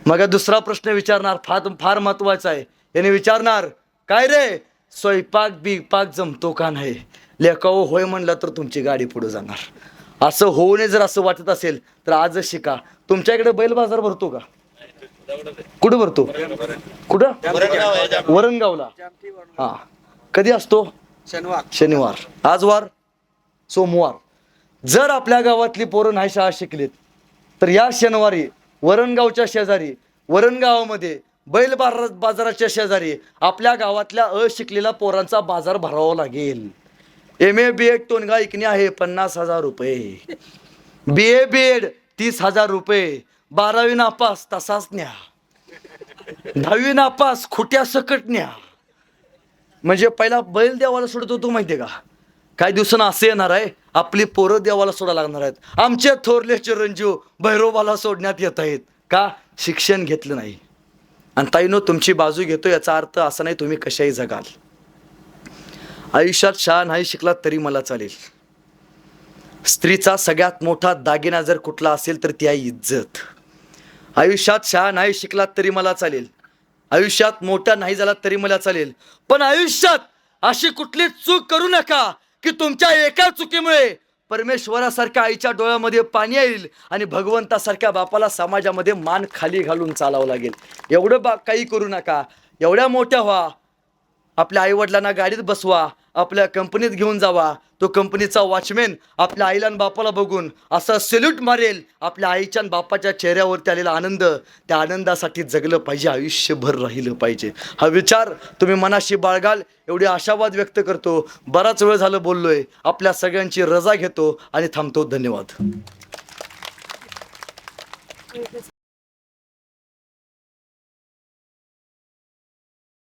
मग दुसरा प्रश्न विचारणार, फार महत्वाचा आहे. याने विचारणार, काय रे स्वयंपाक बिपाक जमतो का नाही? लेकाओ होय म्हणलं तर तुमची गाडी पुढे जाणार. असं होऊ नये जर असं वाटत असेल तर आजच शिका. तुमच्या इकडे बैल बाजार भरतो का? कुठं भरतो? कुठं? वरणगावला. हा, कधी असतो? शनिवार. आज वार सोमवार. जर आपल्या गावातली पोरं नाही शाळा शिकलीत तर या शनिवारी वरणगावच्या शेजारी, वरणगावामध्ये बैल बाजाराच्या शेजारी आपल्या गावातल्या अशिकलेल्या पोरांचा बाजार भरावा लागेल. MA BEd टोनगा ऐकणे आहे 50,000 रुपये, BA BEd 30,000 रुपये, 12वी नापास तसाच न्या, 10वी नापास खोट्या सकट न्या. म्हणजे पहिला बैल देवाला सोडत होतो माहितीये का? काही दिवसांना असं येणार आहे, आपली पोरं देवाला सोडायला लागणार आहेत. आमचे थोरले चिरंजीव भैरोबाला सोडण्यात येत आहेत का? शिक्षण घेतलं नाही. आणि ताईनो, तुमची बाजू घेतो याचा अर्थ असा नाही तुम्ही कशाही जगाल. आयुष्यात शाळा नाही शिकलात तरी मला चालेल. स्त्रीचा सगळ्यात मोठा दागिना जर कुठला असेल तर ती आहे इज्जत. आयुष्यात शाळा नाही शिकलात तरी मला चालेल, आयुष्यात मोठा नाही झालात तरी मला चालेल, पण आयुष्यात अशी कुठली चूक करू नका की तुमच्या एका चुकीमुळे परमेश्वरासारख्या आईच्या डोळ्यामध्ये पाणी येईल आणि भगवंतासारख्या बापाला समाजामध्ये मान खाली घालून चालावं लागेल. एवढं काही करू नका. एवढ्या मोठ्या व्हा, आपल्या आईवडिलांना गाडीत बसवा, आपल्या कंपनीत घेऊन जावा. तो कंपनीचा वॉचमॅन आपल्या आईला आणि बापाला बघून असं सॅल्यूट मारेल. आपल्या आईच्या आणि बापाच्या चेहऱ्यावरती आलेला आनंद, त्या आनंदासाठी जगलं पाहिजे, आयुष्यभर राहिलं पाहिजे. हा विचार तुम्ही मनाशी बाळगाल एवढी आशावाद व्यक्त करतो. बराच वेळ झालं बोललोय. आपल्या सगळ्यांची रजा घेतो आणि थांबतो. धन्यवाद.